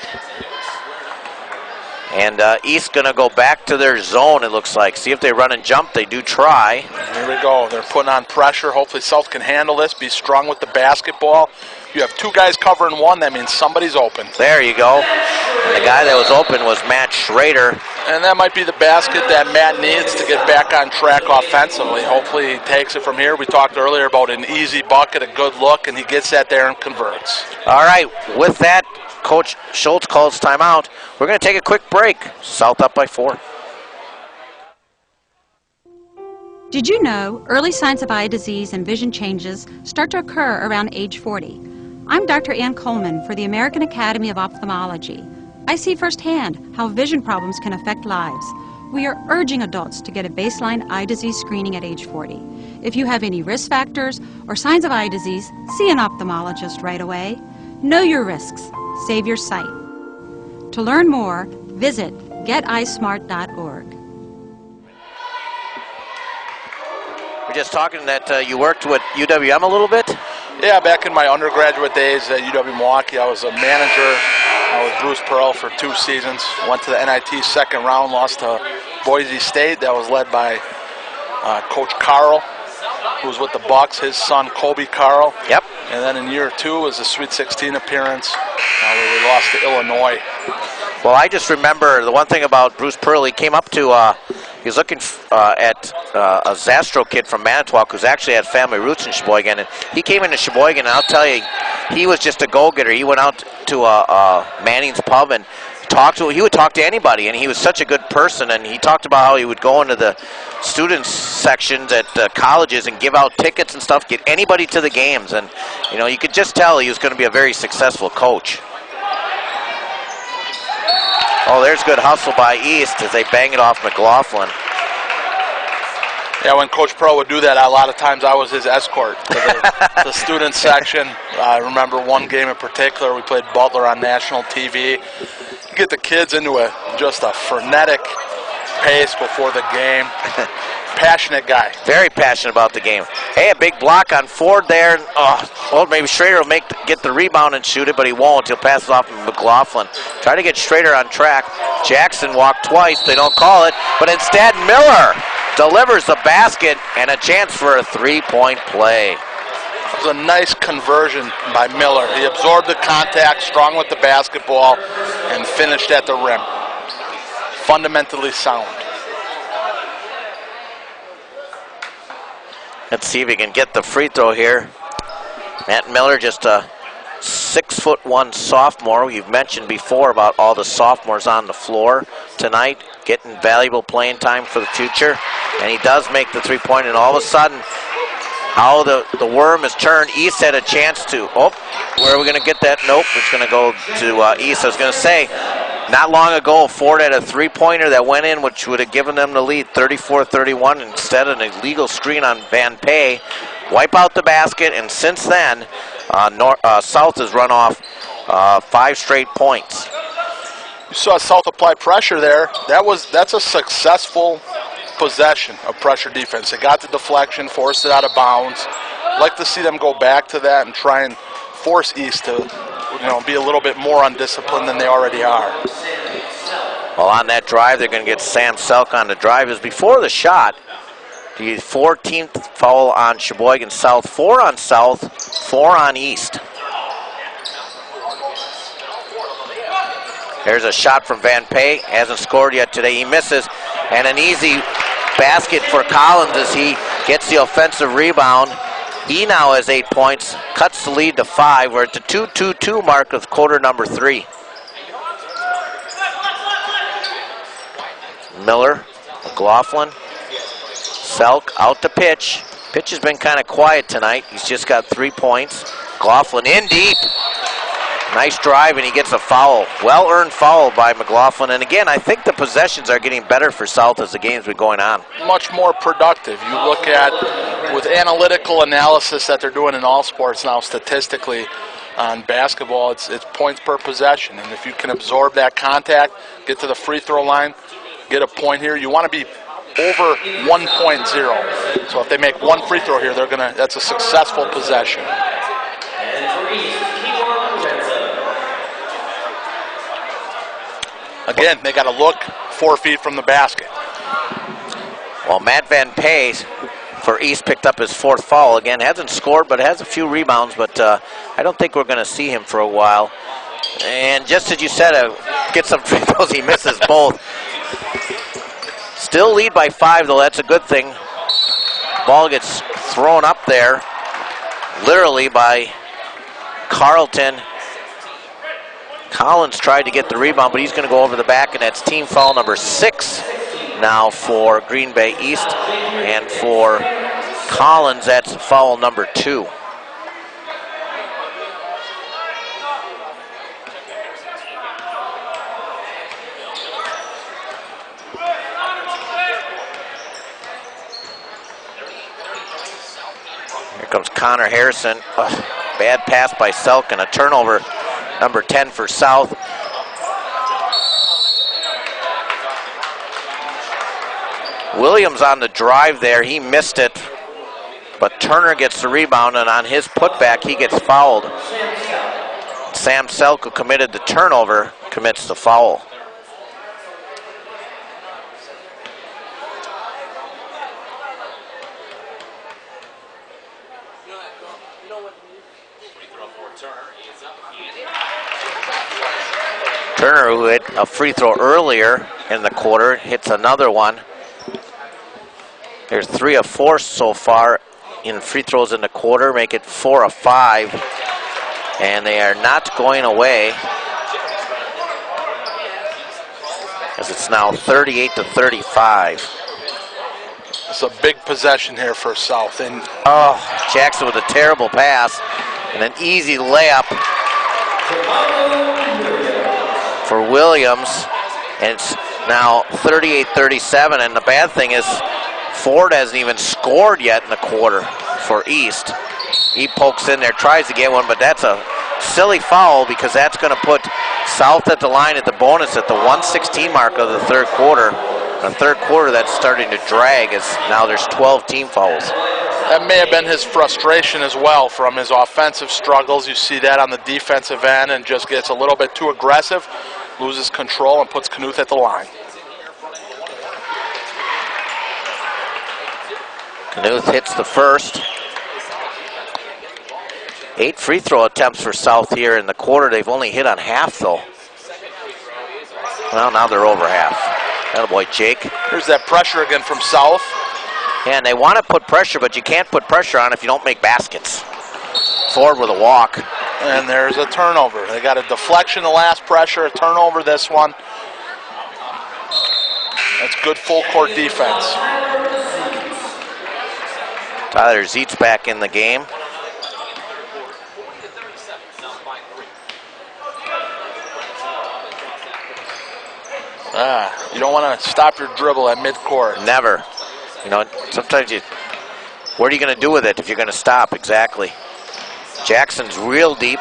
And East going to go back to their zone, it looks like. See if they run and jump. They do try. Here we go. They're putting on pressure. Hopefully South can handle this, be strong with the basketball. You have 2 guys covering 1. That means somebody's open. There you go. And the guy that was open was Matt Schrader. And that might be the basket that Matt needs to get back on track offensively. Hopefully he takes it from here. We talked earlier about an easy bucket, a good look, and he gets that there and converts. All right, with that, Coach Schultz calls timeout. We're going to take a quick break. South up by 4. Did you know early signs of eye disease and vision changes start to occur around age 40? I'm Dr. Ann Coleman for the American Academy of Ophthalmology. I see firsthand how vision problems can affect lives. We are urging adults to get a baseline eye disease screening at age 40. If you have any risk factors or signs of eye disease, see an ophthalmologist right away. Know your risks. Save your sight. To learn more, visit geteyesmart.org. We're just talking that you worked with UWM a little bit? Yeah, back in my undergraduate days at UW-Milwaukee, I was a manager with Bruce Pearl for 2 seasons. Went to the NIT second round, lost to Boise State. That was led by Coach Carl, who was with the Bucks, his son Kobe Carl. Yep. And then in year 2 was a Sweet 16 appearance where we lost to Illinois. Well, I just remember the one thing about Bruce Pearl, he came up to, he was looking at a Zastro kid from Manitowoc who's actually had family roots in Sheboygan. And he came into Sheboygan, and I'll tell you, he was just a go-getter. He went out to Manning's Pub and he would talk to anybody, and he was such a good person. And he talked about how he would go into the students sections at colleges and give out tickets and stuff, get anybody to the games. And, you know, you could just tell he was going to be a very successful coach. Oh, there's good hustle by East as they bang it off McLaughlin. Yeah, when Coach Pearl would do that, a lot of times I was his escort to the student section. I remember one game in particular, we played Butler on national TV. You get the kids into just a frenetic pace before the game. Passionate guy. Very passionate about the game. Hey, a big block on Ford there. Well, maybe Schrader will get the rebound and shoot it, but he won't. He'll pass it off to McLaughlin. Try to get Schrader on track. Jackson walked twice. They don't call it, but instead Miller delivers the basket and a chance for a 3-point play. It was a nice conversion by Miller. He absorbed the contact, strong with the basketball, and finished at the rim. Fundamentally sound. Let's see if he can get the free throw here. Matt Miller, just a 6'1" sophomore. We've mentioned before about all the sophomores on the floor tonight, getting valuable playing time for the future. And he does make the 3-point, and all of a sudden, how the worm is turned. East had a chance to, where are we going to get that? Nope, it's going to go to East. I was going to say, not long ago, Ford had a 3-pointer that went in, which would have given them the lead, 34-31. Instead, an illegal screen on Van Pay. Wipe out the basket, and since then, South has run off 5 straight points. You saw South apply pressure there. That's a successful possession of pressure defense. They got the deflection, forced it out of bounds. I'd like to see them go back to that and try and force East to be a little bit more undisciplined than they already are. Well, on that drive, they're going to get Sam Selk on the drive. As before the shot, The 14th foul on Sheboygan South. 4 on South, 4 on East. There's a shot from Van Pay. Hasn't scored yet today. He misses. And an easy basket for Collins as he gets the offensive rebound. He now has 8 points. Cuts the lead to 5. We're at the 2-2-2 mark of quarter number 3. Miller, McLaughlin, Selk out to pitch. Pitch has been kind of quiet tonight. He's just got 3 points. McLaughlin in deep. Nice drive, and he gets a foul. Well-earned foul by McLaughlin. And again, I think the possessions are getting better for South as the game's been going on. Much more productive. You look at, with analytical analysis that they're doing in all sports now statistically on basketball, it's points per possession. And if you can absorb that contact, get to the free throw line, get a point here, you want to be over 1.0. So if they make 1 free throw here, that's a successful possession. Again, they got to look 4 feet from the basket. Well, Matt Van Pace for East picked up his 4th foul. Again, hasn't scored, but has a few rebounds, but I don't think we're going to see him for a while. And just as you said, gets some free throws, he misses both. Still lead by 5, though. That's a good thing. Ball gets thrown up there, literally, by Carlton. Collins tried to get the rebound, but he's going to go over the back, and that's team foul number 6 now for Green Bay East. And for Collins, that's foul number 2. Here comes Connor Harrison. Bad pass by Selk and a turnover. Number 10 for South. Williams on the drive there. He missed it. But Turner gets the rebound, and on his putback, he gets fouled. Sam Selk, who committed the turnover, commits the foul. Turner, who hit a free throw earlier in the quarter, hits another one. There's 3 of 4 so far in free throws in the quarter, make it 4 of 5. And they are not going away, as it's now 38-35. It's a big possession here for South. And Jackson with a terrible pass and an easy layup for Williams, and it's now 38-37, and the bad thing is Ford hasn't even scored yet in the quarter for East. He pokes in there, tries to get one, but that's a silly foul because that's going to put South at the line at the bonus at the 1:16 mark of the 3rd quarter. The 3rd quarter, that's starting to drag as now there's 12 team fouls. That may have been his frustration as well from his offensive struggles. You see that on the defensive end, and just gets a little bit too aggressive, loses control, and puts Knuth at the line. Knuth hits the first. 8 free throw attempts for South here in the quarter. They've only hit on half, though. Well, now they're over half. Attaboy, Jake. Here's that pressure again from South. Yeah, and they want to put pressure, but you can't put pressure on if you don't make baskets. Ford with a walk. And there's a turnover. They got a deflection the last pressure, a turnover this one. That's good full court defense. Tyler Zeitz back in the game. You don't want to stop your dribble at midcourt. Never. You know, sometimes what are you going to do with it if you're going to stop? Exactly. Jackson's real deep.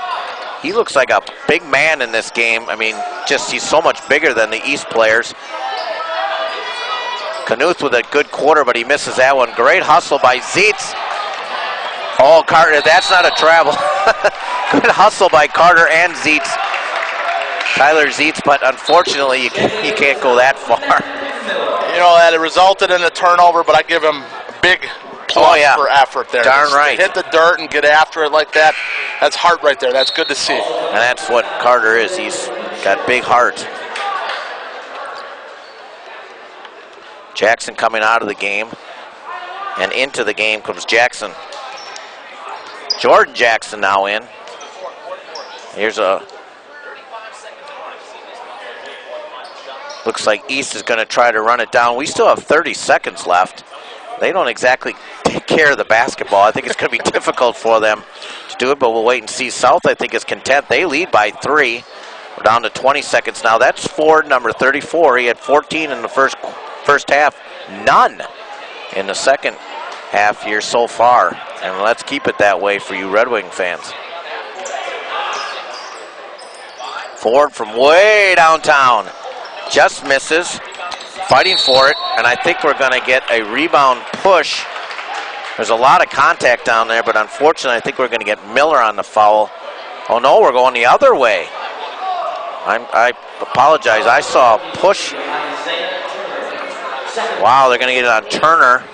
He looks like a big man in this game. I mean, just he's so much bigger than the East players. Knuth with a good quarter, but he misses that one. Great hustle by Zeitz. Oh, Carter, that's not a travel. Good hustle by Carter and Zeitz. Tyler Zeitz, but unfortunately, you can't go that far. You know, that it resulted in a turnover, but I give him big plus for effort there. Darn Just right. hit the dirt and get after it like that. That's heart right there. That's good to see. And that's what Carter is. He's got big heart. Jackson coming out of the game. And into the game comes Jackson. Jordan Jackson now in. Here's a... Looks like East is going to try to run it down. We still have 30 seconds left. They don't exactly take care of the basketball. I think it's going to be difficult for them to do it, but we'll wait and see. South, I think, is content. They lead by 3. We're down to 20 seconds now. That's Ford, number 34. He had 14 in the first half. None in the second half here so far. And let's keep it that way for you Red Wing fans. Ford from way downtown. Just misses, fighting for it, and I think we're going to get a rebound push. There's a lot of contact down there, but unfortunately I think we're going to get Miller on the foul. Oh no, we're going the other way. I apologize, I saw a push. Wow, they're going to get it on Turner.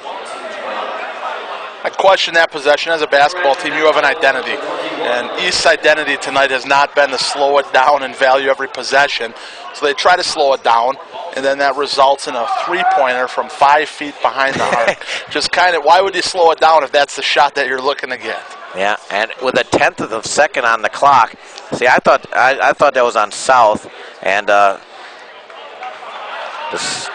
I question that possession. As a basketball team, you have an identity. And East's identity tonight has not been to slow it down and value every possession. So they try to slow it down, and then that results in a three-pointer from 5 feet behind the arc. Just kind of, why would you slow it down if that's the shot that you're looking to get? Yeah, and with a 1/10 of a second on the clock. See, I thought that was on South, and the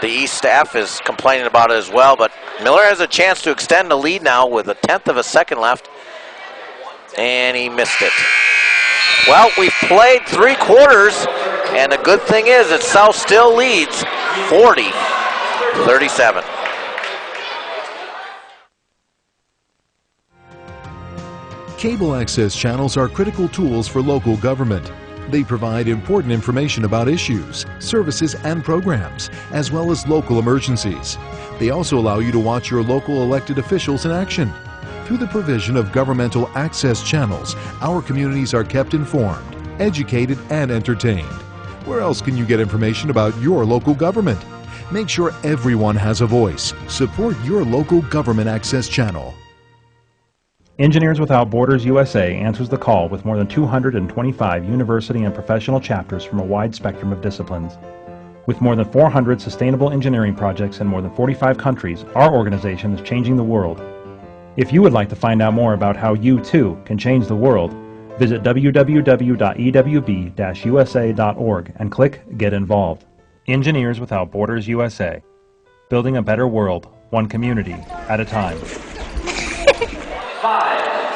East staff is complaining about it as well, but Miller has a chance to extend the lead now with a 1/10 of a second left, and he missed it. Well, we've played 3 quarters, and the good thing is that South still leads 40-37. Cable access channels are critical tools for local government. They provide important information about issues, services, and programs, as well as local emergencies. They also allow you to watch your local elected officials in action. Through the provision of governmental access channels, our communities are kept informed, educated, and entertained. Where else can you get information about your local government? Make sure everyone has a voice. Support your local government access channel. Engineers Without Borders USA answers the call with more than 225 university and professional chapters from a wide spectrum of disciplines. With more than 400 sustainable engineering projects in more than 45 countries, our organization is changing the world. If you would like to find out more about how you, too, can change the world, visit www.ewb-usa.org and click Get Involved. Engineers Without Borders USA. Building a better world, one community at a time.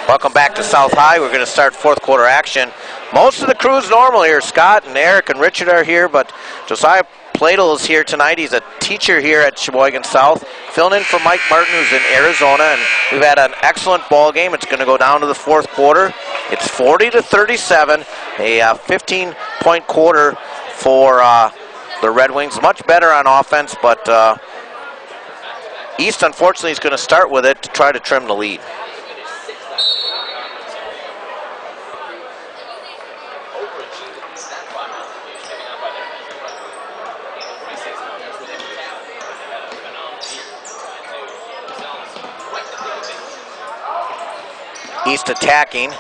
Welcome back to South High. We're going to start fourth quarter action. Most of the crew's normal here. Scott and Eric and Richard are here, but Josiah Pladel is here tonight. He's a teacher here at Sheboygan South, filling in for Mike Martin, who's in Arizona, and we've had an excellent ball game. It's going to go down to the fourth quarter. It's 40-37, a 15-point quarter for the Red Wings. Much better on offense, but East, unfortunately, is going to start with it to try to trim the lead. East attacking,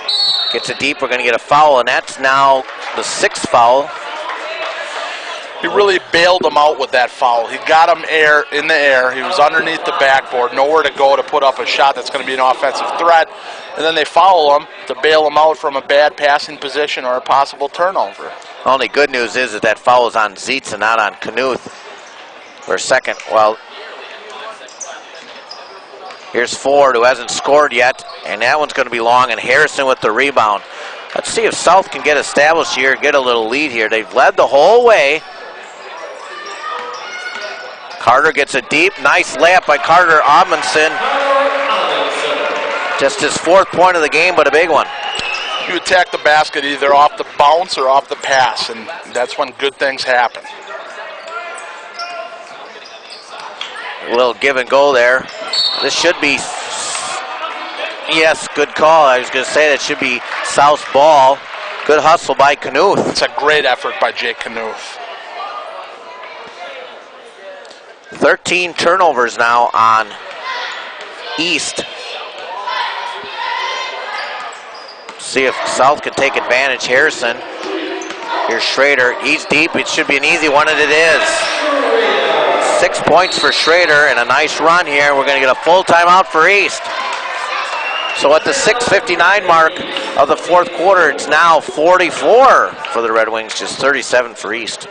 gets it deep, we're going to get a foul, and that's now the 6th foul. He really bailed him out with that foul. He got him in the air, he was underneath the backboard, nowhere to go to put up a shot that's going to be an offensive threat, and then they foul him to bail him out from a bad passing position or a possible turnover. Only good news is that foul is on Zietz and not on Knuth for a second. Well, here's Ford, who hasn't scored yet, and that one's going to be long, and Harrison with the rebound. Let's see if South can get established here, get a little lead here. They've led the whole way. Carter gets it deep. Nice layup by Carter Amundsen. Just his 4th point of the game, but a big one. You attack the basket either off the bounce or off the pass, and that's when good things happen. A little give and go there. This should be, yes, good call. I was going to say that should be South's ball. Good hustle by Knuth. It's a great effort by Jake Knuth. 13 turnovers now on East. See if South can take advantage. Harrison. Here's Schrader. He's deep. It should be an easy one, and it is. 6 points for Schrader and a nice run here. We're going to get a full timeout for East. So at the 6:59 mark of the fourth quarter, it's now 44 for the Red Wings, just 37 for East.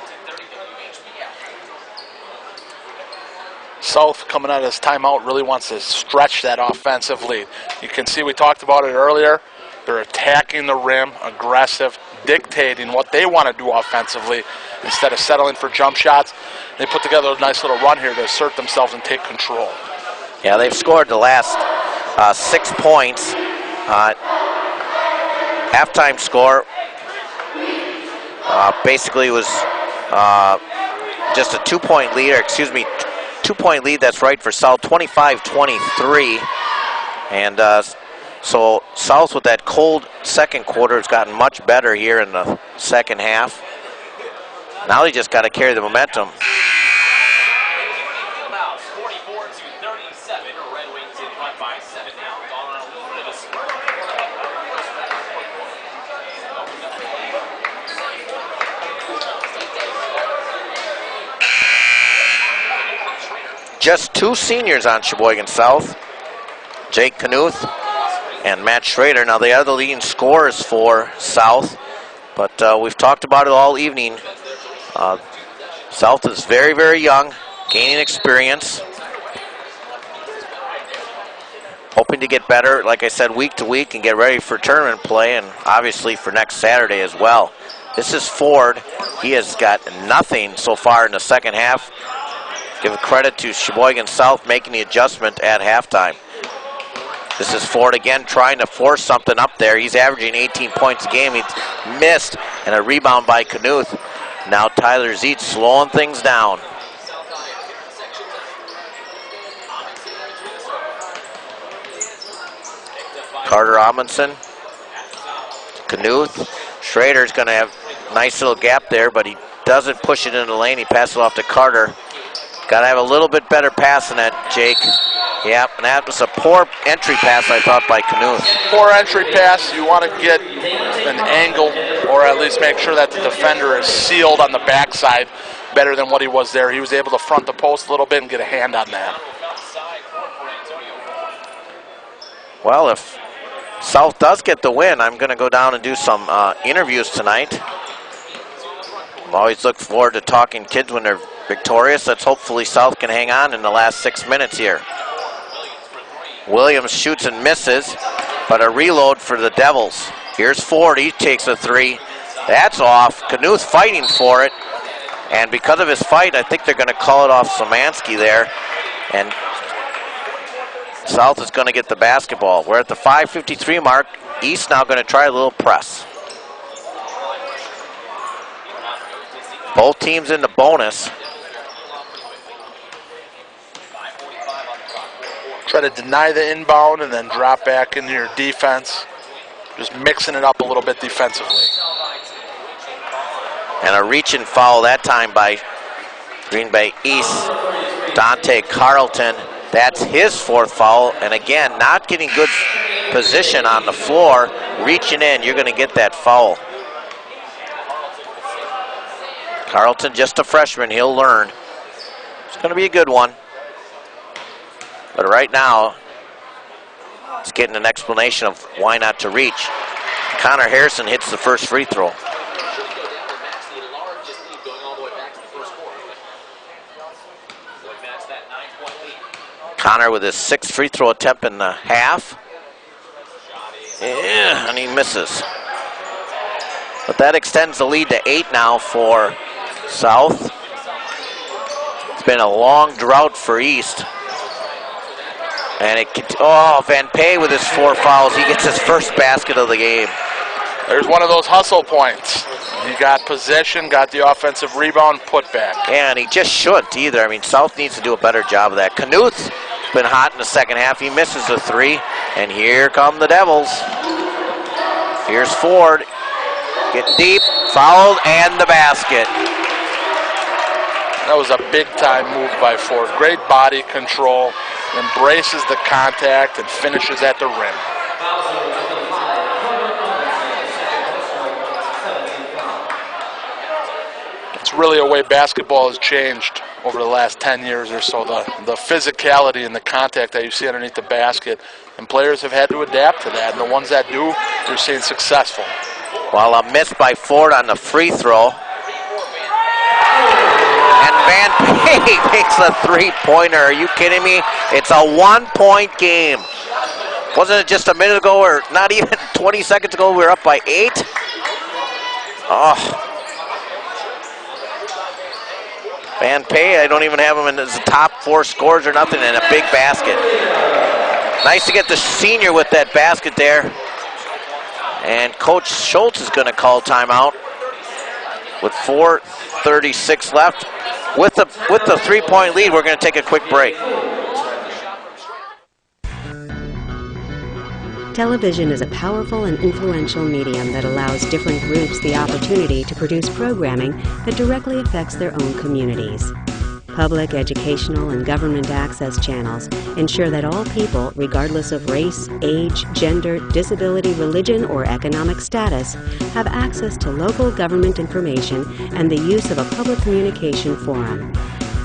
South, coming out of this timeout, really wants to stretch that offensive lead. You can see we talked about it earlier. They're attacking the rim, aggressive, dictating what they want to do offensively instead of settling for jump shots. They put together a nice little run here to assert themselves and take control. Yeah, they've scored the last 6 points. Halftime score basically was just a 2-point lead, or excuse me, 2-point lead, that's right, for South, 25-23. And so South, with that cold second quarter, has gotten much better here in the second half. Now they just got to carry the momentum. Just 2 seniors on Sheboygan South, Jake Knuth and Matt Schrader. Now they are the leading scorers for South, but we've talked about it all evening. South is very, very young, gaining experience, hoping to get better, like I said, week to week and get ready for tournament play, and obviously for next Saturday as well. This is Ford. He has got nothing so far in the second half. Give credit to Sheboygan South making the adjustment at halftime. This is Ford again trying to force something up there. He's averaging 18 points a game. He missed, and a rebound by Knuth. Now Tyler Zeitz slowing things down. Carter Amundsen. Knuth. Schrader's going to have a nice little gap there, but he doesn't push it into the lane. He passes it off to Carter. Got to have a little bit better pass than that, Jake. Yep, and that was a poor entry pass, I thought, by Knuth. Poor entry pass. You want to get an angle, or at least make sure that the defender is sealed on the backside better than what he was there. He was able to front the post a little bit and get a hand on that. Well, if South does get the win, I'm going to go down and do some interviews tonight. I'm always look forward to talking kids when they're victorious. Let's hopefully South can hang on in the last 6 minutes here. Williams shoots and misses, but a reload for the Devils. Here's Ford. He takes a 3. That's off. Knuth fighting for it. And because of his fight, I think they're going to call it off Szymanski there. And South is going to get the basketball. We're at the 5:53 mark. East now going to try a little press. Both teams in the bonus. Try to deny the inbound and then drop back into your defense. Just mixing it up a little bit defensively. And a reach-in foul that time by Green Bay East. Dante Carlton, that's his 4th foul. And again, not getting good position on the floor. Reaching in, you're going to get that foul. Carlton, just a freshman, he'll learn. It's going to be a good one. But right now, it's getting an explanation of why not to reach. Connor Harrison hits the first free throw. Connor with his 6th free throw attempt in the half. Yeah, and he misses. But that extends the lead to 8 now for South. It's been a long drought for East. And Van Pay with his 4 fouls. He gets his first basket of the game. There's one of those hustle points. He got possession, got the offensive rebound, put back. Yeah, and he just shouldn't either. I mean, South needs to do a better job of that. Knuth's been hot in the second half. He misses a 3. And here come the Devils. Here's Ford. Getting deep, fouled, and the basket. That was a big-time move by Ford. Great body control, embraces the contact, and finishes at the rim. It's really a way basketball has changed over the last 10 years or so. The physicality and the contact that you see underneath the basket, and players have had to adapt to that. And the ones that do, you're seeing successful. Well, a miss by Ford on the free throw. And Van Pay makes a three-pointer. Are you kidding me? It's a one-point game. Wasn't it just a minute ago, or not even 20 seconds ago, we were up by 8? Oh. Van Pay, I don't even have him in his top 4 scores or nothing, and a big basket. Nice to get the senior with that basket there. And Coach Schultz is going to call timeout with 4:36 left. With the 3-point lead, we're going to take a quick break. Television is a powerful and influential medium that allows different groups the opportunity to produce programming that directly affects their own communities. Public, educational, and government access channels ensure that all people, regardless of race, age, gender, disability, religion, or economic status, have access to local government information and the use of a public communication forum.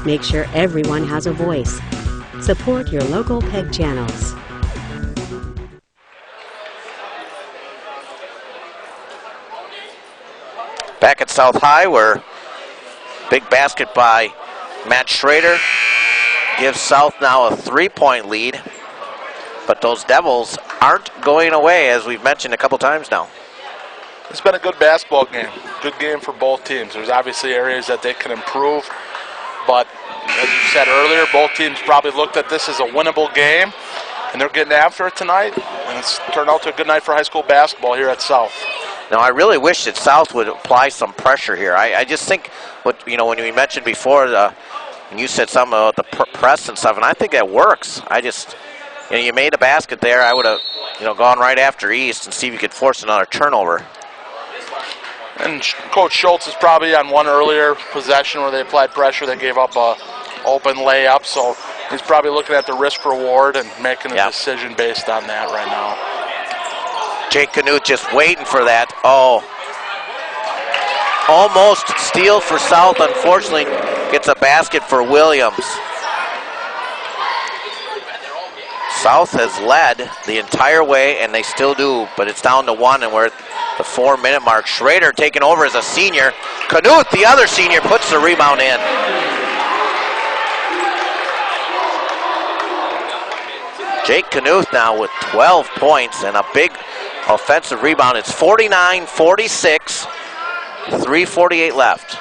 Make sure everyone has a voice. Support your local PEG channels. Back at South High, where big basket by Matt Schrader gives South now a 3-point lead. But those Devils aren't going away, as we've mentioned a couple times now. It's been a good basketball game. Good game for both teams. There's obviously areas that they can improve. But as you said earlier, both teams probably looked at this as a winnable game. And they're getting after it tonight. And it's turned out to a good night for high school basketball here at South. Now, I really wish that South would apply some pressure here. I just think, when we mentioned before, and you said something about the press and stuff, and I think that works. You made a basket there. I would have, gone right after East and see if you could force another turnover. And Coach Schultz is probably on one earlier possession where they applied pressure. They gave up a open layup, so he's probably looking at the risk reward and making a decision based on that right now. Jake Canute just waiting for that. Oh. Almost steal for South. Unfortunately, gets a basket for Williams. South has led the entire way, and they still do, but it's down to 1, and we're at the 4-minute mark. Schrader taking over as a senior. Canute, the other senior, puts the rebound in. Jake Canute now with 12 points and a big offensive rebound. It's 49-46, 3:48 left.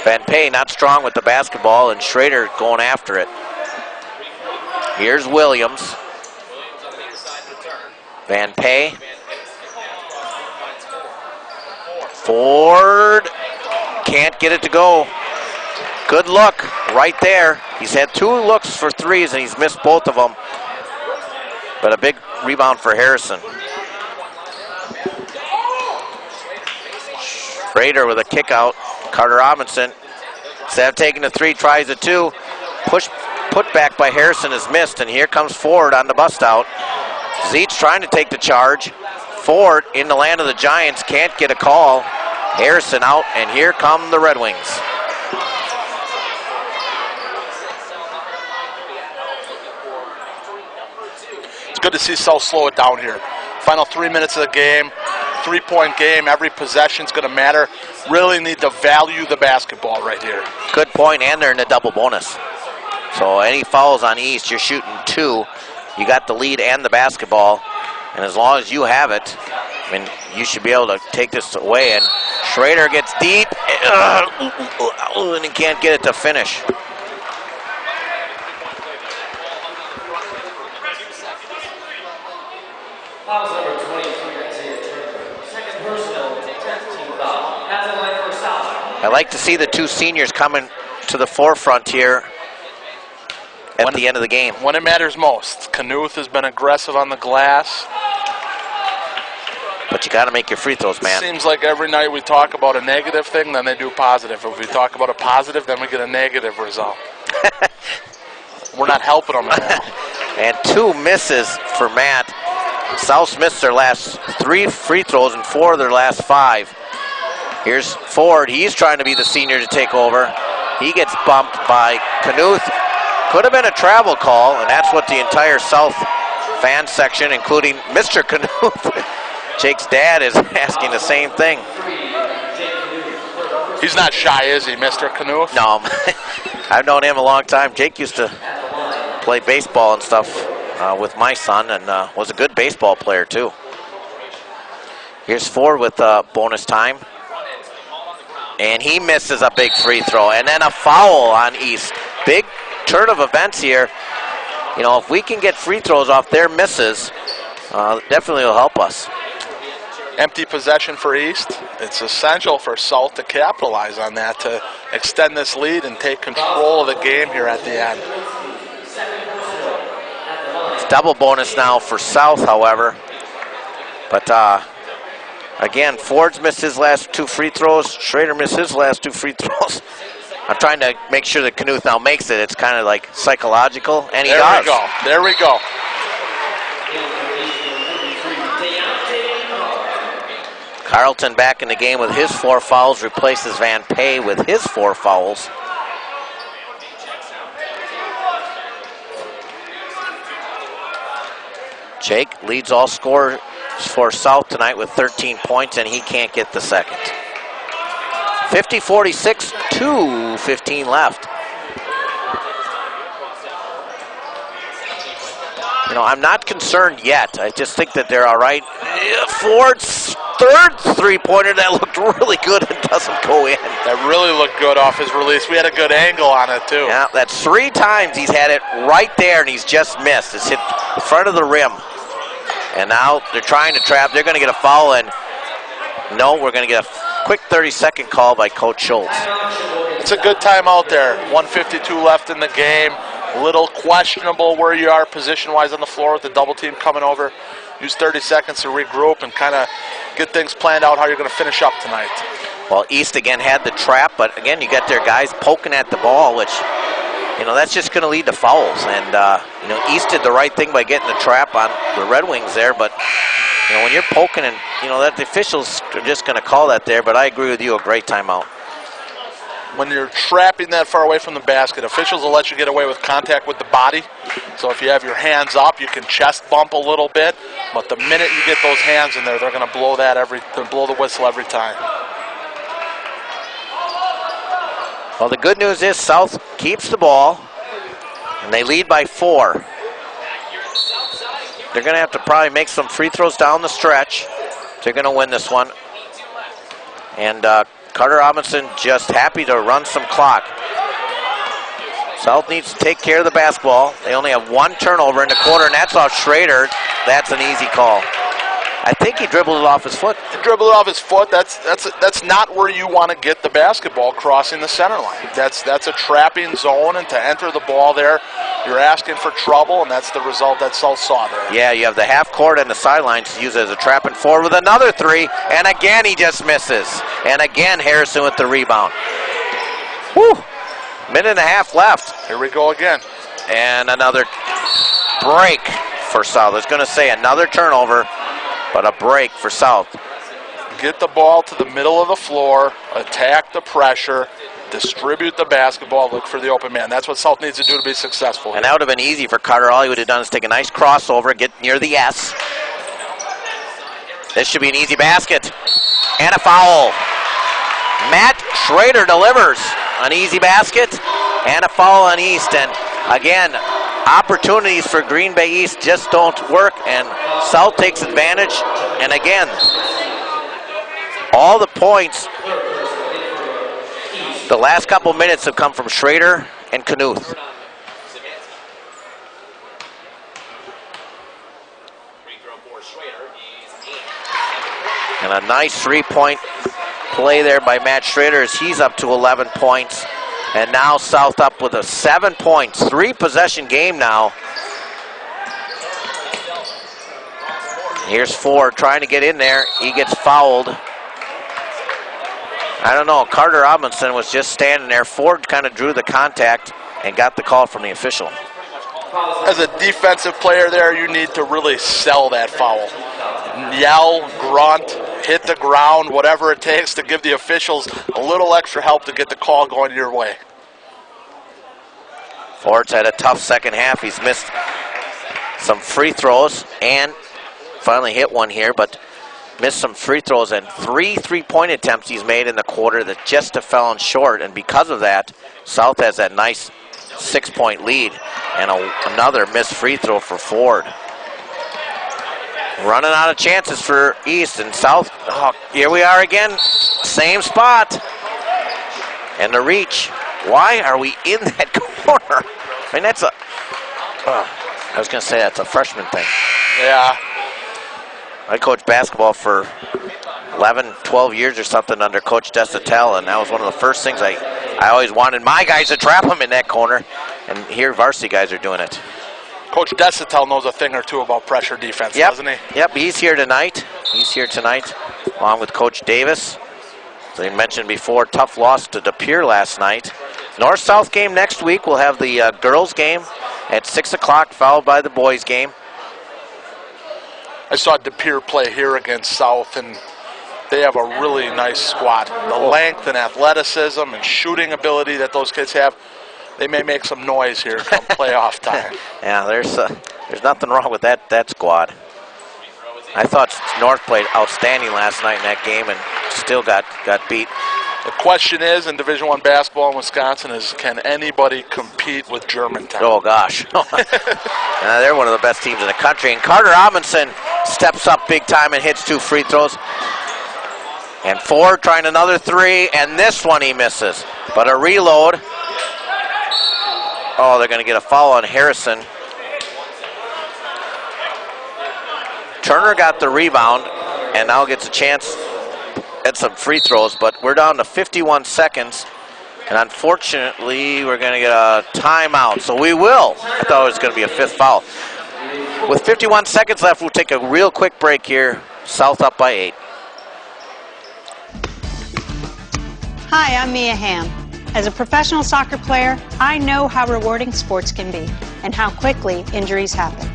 Van Pay not strong with the basketball, and Schrader going after it. Here's Williams. Van Pay. Ford can't get it to go. Good look right there. He's had 2 looks for threes, and he's missed both of them. But a big rebound for Harrison. Schrader with a kick out. Carter Robinson, instead of taking the 3, tries a 2. Put back by Harrison is missed, and here comes Ford on the bust out. Zeitz trying to take the charge. Ford in the land of the Giants, can't get a call. Harrison out, and here come the Red Wings. It's good to see South slow it down here. Final 3 minutes of the game, 3-point game. Every possession's going to matter. Really need to value the basketball right here. Good point, and they're in the double bonus. So any fouls on East, you're shooting 2. You got the lead and the basketball, and as long as you have it, you should be able to take this away. And Schrader gets deep, and he can't get it to finish. Fouls number 23, second personal, 10th team foul. At the line for South. I like to see the 2 seniors coming to the forefront here at the end of the game. When it matters most. Knuth has been aggressive on the glass. But you got to make your free throws, man. Seems like every night we talk about a negative thing, then they do positive. If we talk about a positive, then we get a negative result. We're not helping them at all. And 2 misses for Matt. South's missed their last 3 free throws and 4 of their last 5. Here's Ford. He's trying to be the senior to take over. He gets bumped by Knuth. Could have been a travel call, and that's what the entire South fan section, including Mr. Knuth, Jake's dad, is asking the same thing. He's not shy, is he, Mr. Knuth? No, I've known him a long time. Jake used to play baseball and stuff with my son, and was a good baseball player too. Here's Ford with bonus time. And he misses a big free throw. And then a foul on East. Big turn of events here. You know, if we can get free throws off their misses, definitely will help us. Empty possession for East. It's essential for South to capitalize on that, to extend this lead and take control of the game here at the end. It's double bonus now for South, however. But again, Ford's missed his last 2 free throws. Schrader missed his last 2 free throws. I'm trying to make sure that Knuth now makes it. It's kind of like psychological, and he does. There we go. Carlton back in the game with his 4 fouls, replaces Van Pay with his 4 fouls. Jake leads all scorers for South tonight with 13 points, and he can't get the second. 50-46, 2:15 left. You know, I'm not concerned yet. I just think that they're all right. Ford's 3rd three-pointer that looked really good and doesn't go in. That really looked good off his release. We had a good angle on it, too. Yeah, that's 3 times he's had it right there, and he's just missed. It's hit the front of the rim. And now they're trying to trap. They're going to get a foul, and no, we're going to get a quick 30-second call by Coach Schultz. It's a good time out there. 1:52 left in the game. A little questionable where you are position-wise on the floor with the double team coming over. Use 30 seconds to regroup and kind of get things planned out how you're going to finish up tonight. Well, East again had the trap, but again, you got their guys poking at the ball, which, you know, that's just going to lead to fouls. And, you know, East did the right thing by getting the trap on the Red Wings there, but, you know, when you're poking and, you know, that the officials are just going to call that there, but I agree with you, a great timeout. When you're trapping that far away from the basket, officials will let you get away with contact with the body. So if you have your hands up, you can chest bump a little bit. But the minute you get those hands in there, they're going to blow the whistle every time. Well, the good news is South keeps the ball, and they lead by 4. They're going to have to probably make some free throws down the stretch. They're going to win this one. And Carter Robinson just happy to run some clock. South needs to take care of the basketball. They only have 1 turnover in the quarter, and that's off Schrader. That's an easy call. I think he dribbled it off his foot. He dribbled it off his foot. That's not where you want to get the basketball crossing the center line. That's a trapping zone, and to enter the ball there, you're asking for trouble, and that's the result that South saw there. Yeah, you have the half court and the sidelines to use it as a trapping forward with another 3, and again he just misses. And again Harrison with the rebound. Whew. Minute and a half left. Here we go again. And another break for South. I was going to say another turnover, but a break for South. Get the ball to the middle of the floor, attack the pressure, distribute the basketball, look for the open man. That's what South needs to do to be successful. And that would have been easy for Carter. All he would have done is take a nice crossover, get near the S. This should be an easy basket. And a foul. Matt Schrader delivers an easy basket and a foul on East. And again, opportunities for Green Bay East just don't work, and South takes advantage. And again, all the points the last couple minutes have come from Schrader and Knuth. And a nice 3-point play there by Matt Schrader as he's up to 11 points. And now South up with a 7 points, 3-possession game now. Here's Ford trying to get in there. He gets fouled. I don't know. Carter Robinson was just standing there. Ford kind of drew the contact and got the call from the official. As a defensive player there, you need to really sell that foul. Yell, grunt, hit the ground, whatever it takes to give the officials a little extra help to get the call going your way. Ford's had a tough second half. He's missed some free throws and finally hit one here, but missed some free throws, and 3 3-point attempts he's made in the quarter that just have fallen short, and because of that, South has that nice 6-point lead, and another missed free throw for Ford. Running out of chances for East, and South, here we are again, same spot, and the reach. Why are we in that corner? I mean, that's I was going to say that's a freshman thing. Yeah. I coached basketball for 11, 12 years or something under Coach Desitel, and that was one of the first things I always wanted my guys to trap them in that corner, and here varsity guys are doing it. Coach Desitel knows a thing or two about pressure defense, doesn't he? Yep, he's here tonight. He's here tonight, along with Coach Davis. As I mentioned before, tough loss to De Pere last night. North-South game next week. We'll have the girls game at 6 o'clock, followed by the boys game. I saw De Pere play here against South, and they have a really nice squad. The length and athleticism and shooting ability that those kids have, they may make some noise here come playoff time. Yeah, there's nothing wrong with that squad. I thought North played outstanding last night in that game and still got beat. The question is, in Division I basketball in Wisconsin, is can anybody compete with Germantown? Oh, gosh. They're one of the best teams in the country. And Carter Robinson steps up big time and hits 2 free throws. And Ford trying another 3, and this one he misses. But a reload. Oh, they're going to get a foul on Harrison. Turner got the rebound and now gets a chance at some free throws, but we're down to 51 seconds, and unfortunately we're going to get a timeout. So we will. I thought it was going to be a 5th foul. With 51 seconds left, we'll take a real quick break here. South up by 8. Hi, I'm Mia Hamm. As a professional soccer player, I know how rewarding sports can be and how quickly injuries happen.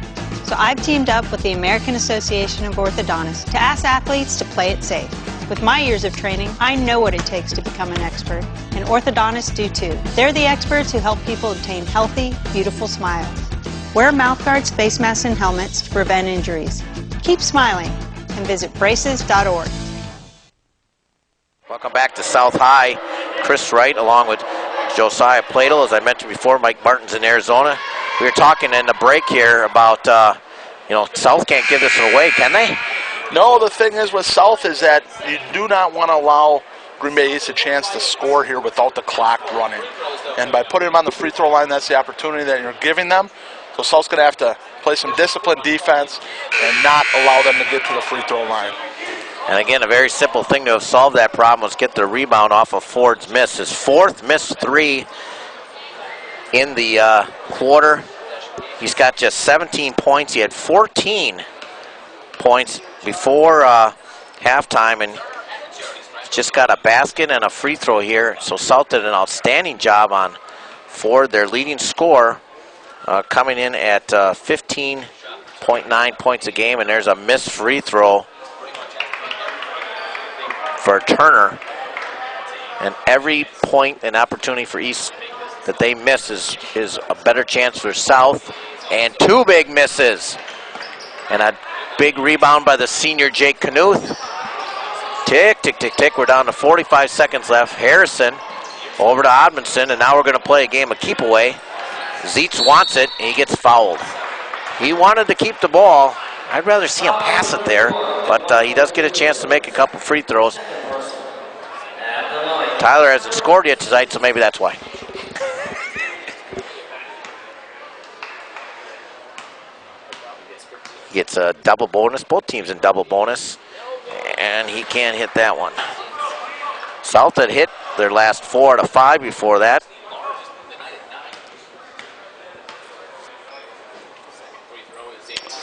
So I've teamed up with the American Association of Orthodontists to ask athletes to play it safe. With my years of training, I know what it takes to become an expert, and orthodontists do too. They're the experts who help people obtain healthy, beautiful smiles. Wear mouth guards, face masks, and helmets to prevent injuries. Keep smiling and visit braces.org. Welcome back to South High. Chris Wright along with Josiah Pladel. As I mentioned before, Mike Martin's in Arizona. We were talking in the break here about, South can't give this away, can they? No, the thing is with South is that you do not want to allow Green Bay East a chance to score here without the clock running. And by putting them on the free throw line, that's the opportunity that you're giving them. So South's going to have to play some disciplined defense and not allow them to get to the free throw line. And again, a very simple thing to have solved that problem was get the rebound off of Ford's miss. His 4th missed 3 in the quarter. He's got just 17 points. He had 14 points before halftime, and just got a basket and a free throw here. So South did an outstanding job on Ford, their leading scorer, coming in at 15.9 points a game, and there's a missed free throw for Turner. And every point and opportunity for East that they miss is a better chance for South. And 2 big misses. And a big rebound by the senior Jake Knuth. Tick, tick, tick, tick. We're down to 45 seconds left. Harrison over to Odmanson, and now we're going to play a game of keep away. Zeitz wants it, and he gets fouled. He wanted to keep the ball. I'd rather see him pass it there, but he does get a chance to make a couple free throws. Tyler hasn't scored yet tonight, so maybe that's why. He gets a double bonus. Both teams in double bonus, and he can't hit that one. South had hit their last 4 out of 5 before that.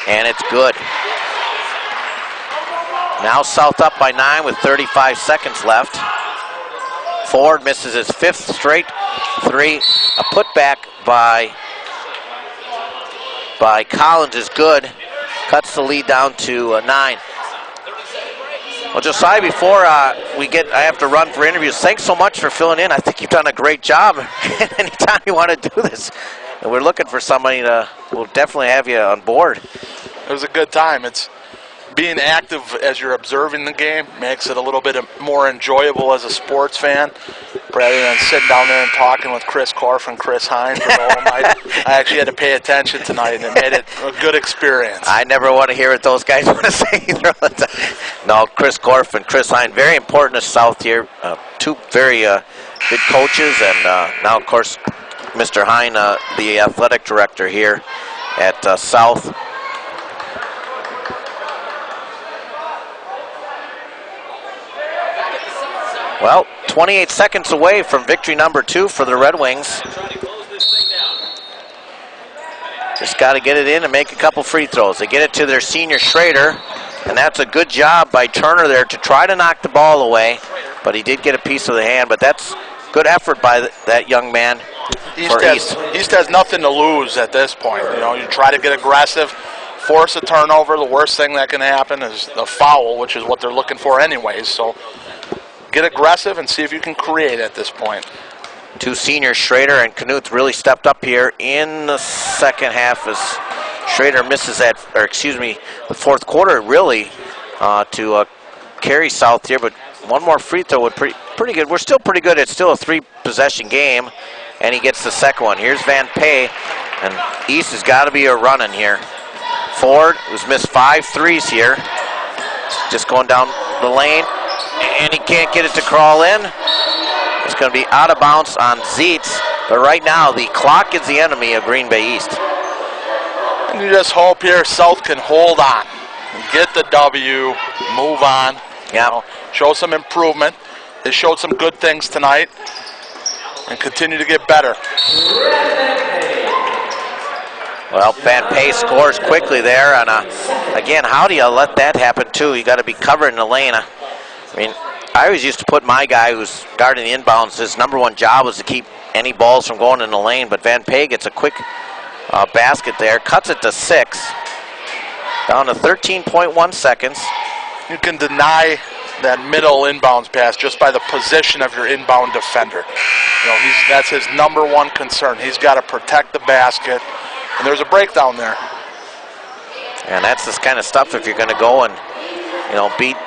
And it's good. Now South up by 9 with 35 seconds left. Ford misses his 5th straight three. A putback by Collins is good. Cuts the lead down to 9. Well, Josiah, before I have to run for interviews, thanks so much for filling in. I think you've done a great job. Anytime you want to do this, and we're looking for somebody we'll definitely have you on board. It was a good time. It's being active as you're observing the game makes it a little bit more enjoyable as a sports fan, rather than sitting down there and talking with Chris Korf and Chris Hine for the whole night. I actually had to pay attention tonight, and it made it a good experience. I never want to hear what those guys want to say either. No, Chris Korf and Chris Hine, very important to South here. Two very good coaches, and now, of course, Mr. Hine, the athletic director here at South. Well, 28 seconds away from victory number 2 for the Red Wings. Just got to get it in and make a couple free throws. They get it to their senior Schrader, and that's a good job by Turner there to try to knock the ball away, but he did get a piece of the hand, but that's good effort by that young man for East. East has nothing to lose at this point. You know, you try to get aggressive, force a turnover. The worst thing that can happen is a foul, which is what they're looking for anyways, so get aggressive and see if you can create at this point. Two seniors, Schrader and Knuth, really stepped up here in the second half as Schrader misses the fourth quarter really to carry South here, but one more free throw would pretty good. We're still pretty good. It's still a 3-possession game, and he gets the second one. Here's Van Pay, and East has got to be a running here. Ford, who's missed 5 threes here, just going down the lane, and he can't get it to crawl in. It's going to be out of bounds on Zeitz, but right now the clock is the enemy of Green Bay East. And you just hope here South can hold on, get the W, move on, show some improvement. They showed some good things tonight and continue to get better. Well, Van Pay scores quickly there, and again, how do you let that happen too? You got to be covering the lane. I mean, I always used to put my guy who's guarding the inbounds, his number one job was to keep any balls from going in the lane, but Van Pay gets a quick basket there, cuts it to 6, down to 13.1 seconds. You can deny that middle inbounds pass just by the position of your inbound defender. You know, that's his number one concern. He's got to protect the basket, and there's a breakdown there. And that's this kind of stuff if you're going to go and, beat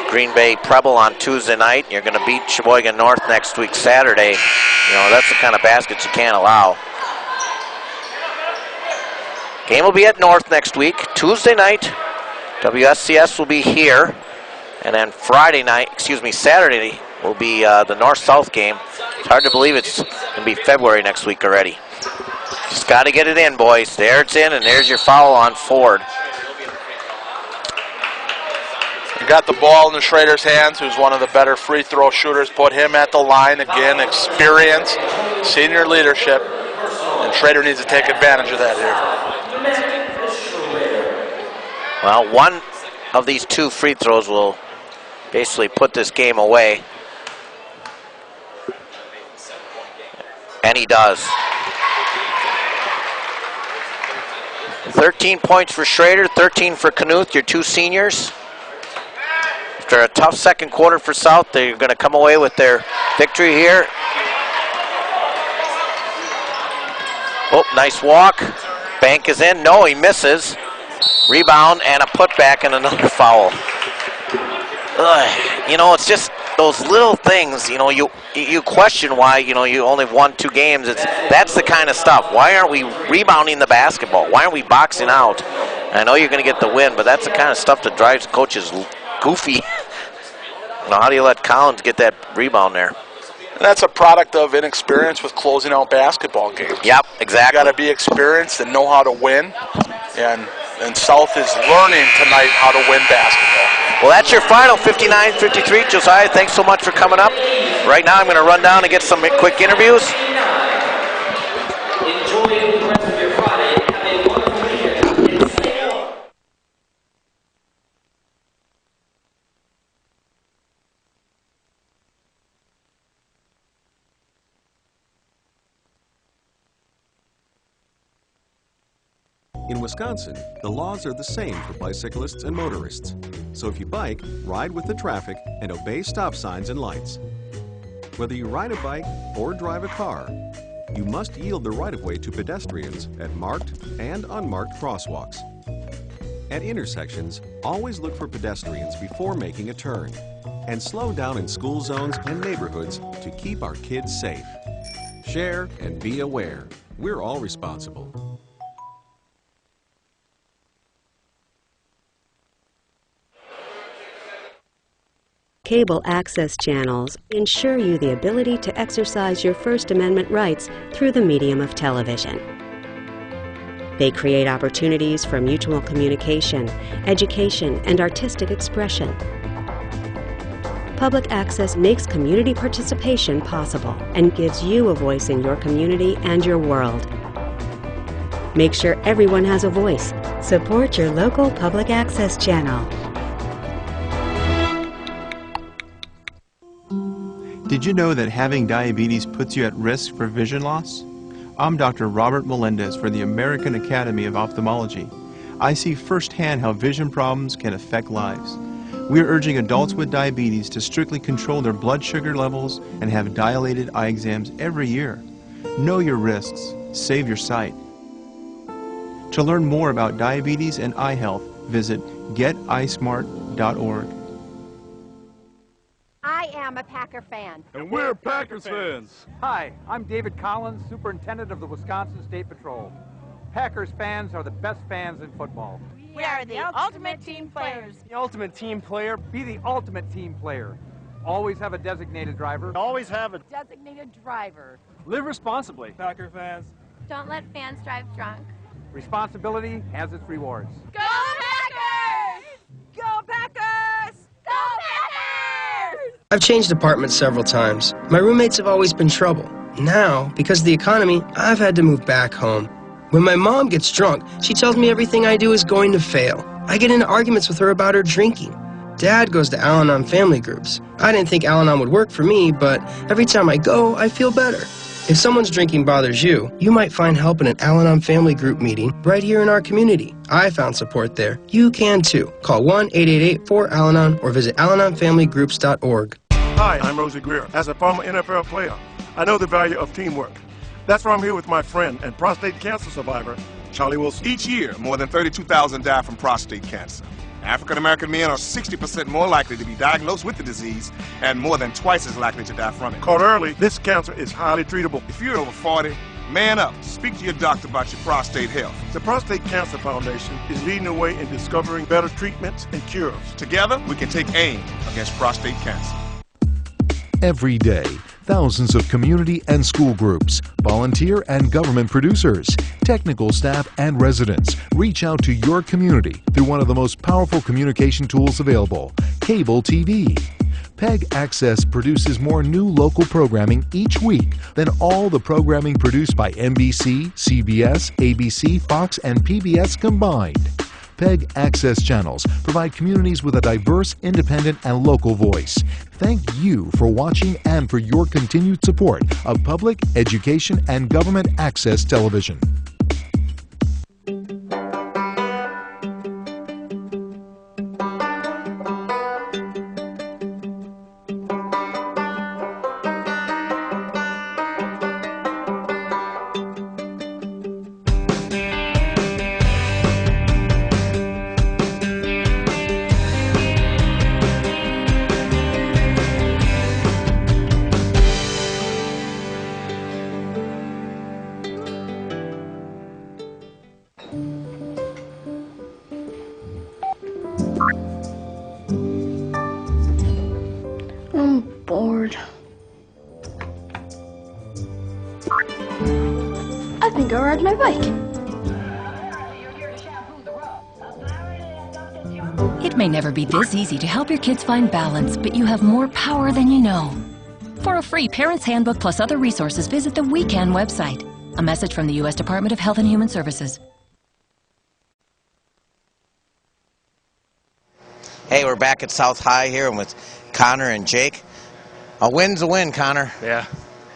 Green Bay Preble on Tuesday night. You're going to beat Sheboygan North next week, Saturday. That's the kind of baskets you can't allow. Game will be at North next week. Tuesday night, WSCS will be here. And then Saturday will be the North-South game. It's hard to believe it's going to be February next week already. Just got to get it in, boys. There it's in, and there's your foul on Ford. You got the ball in the Schrader's hands, who's one of the better free throw shooters. Put him at the line again. Experience, senior leadership, and Schrader needs to take advantage of that here. Well, one of these 2 free throws will basically put this game away. And he does. 13 points for Schrader, 13 for Knuth, your 2 seniors. After a tough second quarter for South, they're going to come away with their victory here. Oh, nice walk. Bank is in. No, he misses. Rebound and a putback and another foul. It's just those little things, you question why, you only won 2 games. That's the kind of stuff. Why aren't we rebounding the basketball? Why aren't we boxing out? And I know you're going to get the win, but that's the kind of stuff that drives coaches goofy. How do you let Collins get that rebound there? And that's a product of inexperience with closing out basketball games. Yep, exactly. You got to be experienced and know how to win. And South is learning tonight how to win basketball. Well, that's your final, 59-53. Josiah, thanks so much for coming up. Right now I'm going to run down and get some quick interviews. Enjoy the rest of your Friday. Have a wonderful weekend. In Wisconsin, the laws are the same for bicyclists and motorists. So if you bike, ride with the traffic and obey stop signs and lights. Whether you ride a bike or drive a car, you must yield the right-of-way to pedestrians at marked and unmarked crosswalks. At intersections, always look for pedestrians before making a turn. And slow down in school zones and neighborhoods to keep our kids safe. Share and be aware. We're all responsible. Cable access channels ensure you the ability to exercise your First Amendment rights through the medium of television. They create opportunities for mutual communication, education, and artistic expression. Public access makes community participation possible and gives you a voice in your community and your world. Make sure everyone has a voice. Support your local public access channel. Did you know that having diabetes puts you at risk for vision loss? I'm Dr. Robert Melendez for the American Academy of Ophthalmology. I see firsthand how vision problems can affect lives. We are urging adults with diabetes to strictly control their blood sugar levels and have dilated eye exams every year. Know your risks. Save your sight. To learn more about diabetes and eye health, visit geteyesmart.org. I am a Packer fan. And we're Packers fans. Hi, I'm David Collins, Superintendent of the Wisconsin State Patrol. Packers fans are the best fans in football. We are the ultimate team players. The ultimate team player. Be the ultimate team player. Always have a designated driver. Always have a Designated driver. Live responsibly. Packer fans. Don't let fans drive drunk. Responsibility has its rewards. Go Packers! Go Packers! Go Packers! I've changed apartments several times. My roommates have always been trouble. Now, because of the economy, I've had to move back home. When my mom gets drunk, she tells me everything I do is going to fail. I get into arguments with her about her drinking. Dad goes to Al-Anon family groups. I didn't think Al-Anon would work for me, but every time I go, I feel better. If someone's drinking bothers you, you might find help in an Al-Anon family group meeting right here in our community. I found support there. You can too. Call 1-888-4-AL-ANON or visit AlanonFamilyGroups.org. Hi, I'm Rosie Greer. As a former NFL player, I know the value of teamwork. That's why I'm here with my friend and prostate cancer survivor, Charlie Wilson. Each year, more than 32,000 die from prostate cancer. African-American men are 60% more likely to be diagnosed with the disease and more than twice as likely to die from it. Caught early, this cancer is highly treatable. If you're over 40, man up. Speak to your doctor about your prostate health. The Prostate Cancer Foundation is leading the way in discovering better treatments and cures. Together, we can take aim against prostate cancer. Every day, thousands of community and school groups, volunteer and government producers, technical staff and residents reach out to your community through one of the most powerful communication tools available, cable TV. PEG Access produces more new local programming each week than all the programming produced by NBC, CBS, ABC, Fox, and PBS combined. PEG Access channels provide communities with a diverse, independent, and local voice. Thank you for watching and for your continued support of public, education, and government access television. I'm bored. I think I'll ride my bike. It may never be this easy to help your kids find balance, but you have more power than you know. For a free Parent's Handbook plus other resources, visit the WeCan website. A message from the U.S. Department of Health and Human Services. Hey, we're back at South High here and with Connor and Jake. A win's a win, Connor. Yeah.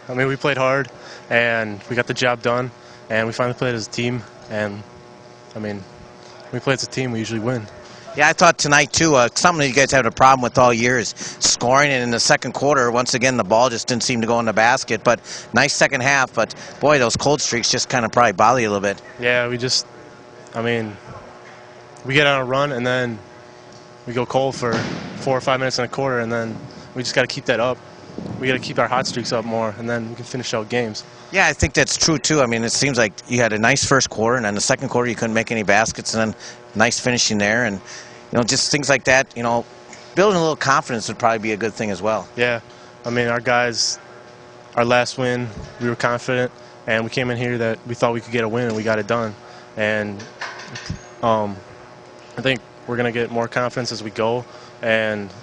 I mean, we played hard, and we got the job done, and we finally played as a team, and I mean, when we play as a team, we usually win. Yeah, I thought tonight too, something that you guys had a problem with all year is scoring, and in the second quarter, once again, the ball just didn't seem to go in the basket, but nice second half, but boy, those cold streaks just kind of probably bother you a little bit. Yeah, we just, I mean, we get on a run, and then we go cold for 4 or 5 minutes in a quarter, and then we just got to keep that up. We got to keep our hot streaks up more, and then we can finish out games. Yeah, I think that's true too. I mean, it seems like you had a nice first quarter, and then the second quarter you couldn't make any baskets, and then nice finishing there, and just things like that. Building a little confidence would probably be a good thing as well. Yeah, I mean, our guys, our last win, we were confident, and we came in here that we thought we could get a win, and we got it done. And I think we're going to get more confidence as we go, and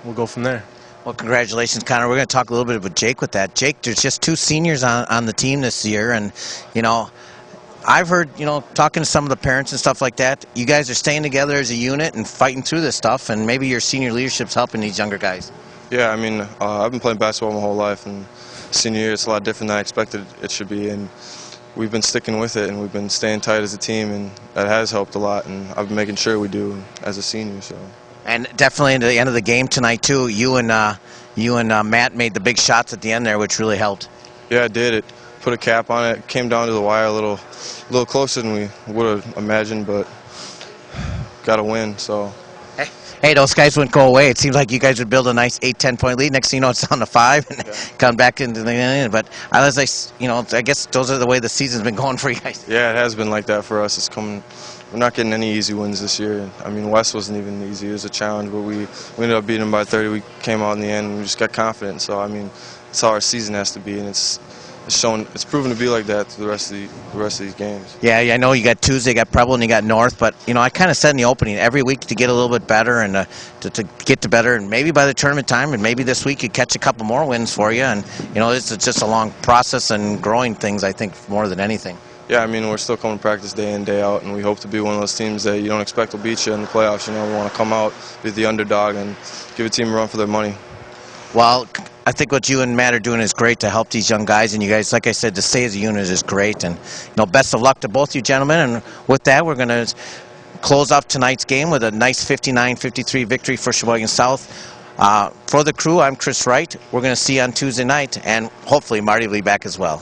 we'll go from there. Well, congratulations, Connor. We're going to talk a little bit about Jake with that. Jake, there's just 2 seniors on the team this year, and, I've heard, talking to some of the parents and stuff like that, you guys are staying together as a unit and fighting through this stuff, and maybe your senior leadership's helping these younger guys. Yeah, I mean, I've been playing basketball my whole life, and senior year it's a lot different than I expected it should be, and we've been sticking with it, and we've been staying tight as a team, and that has helped a lot, and I've been making sure we do as a senior. So. And definitely at the end of the game tonight too, you and Matt made the big shots at the end there, which really helped. Yeah, it did. It put a cap on it. Came down to the wire a little closer than we would have imagined, but got to win. So. Hey, those guys wouldn't go away. It seems like you guys would build a nice 8-10 point lead. Next thing you know, it's down to 5 and come back into the end. But I guess those are the way the season's been going for you guys. Yeah, it has been like that for us. It's coming. We're not getting any easy wins this year. I mean, West wasn't even easy. It was a challenge, but we ended up beating them by 30. We came out in the end and we just got confident. So, I mean, that's how our season has to be, and it's proven to be like that through the rest of these games. Yeah, I know you got Tuesday, you got Preble, and you got North, but I kind of said in the opening, every week to get a little bit better and to get to better, and maybe by the tournament time, and maybe this week you catch a couple more wins for you, and it's just a long process and growing things, I think, more than anything. Yeah, I mean, we're still coming to practice day in, day out, and we hope to be one of those teams that you don't expect will beat you in the playoffs. We want to come out, be the underdog, and give a team a run for their money. Well, I think what you and Matt are doing is great to help these young guys, and you guys, like I said, to stay as a unit is great. And best of luck to both you gentlemen. And with that, we're going to close off tonight's game with a nice 59-53 victory for Sheboygan South. For the crew, I'm Chris Wright. We're going to see you on Tuesday night, and hopefully Marty will be back as well.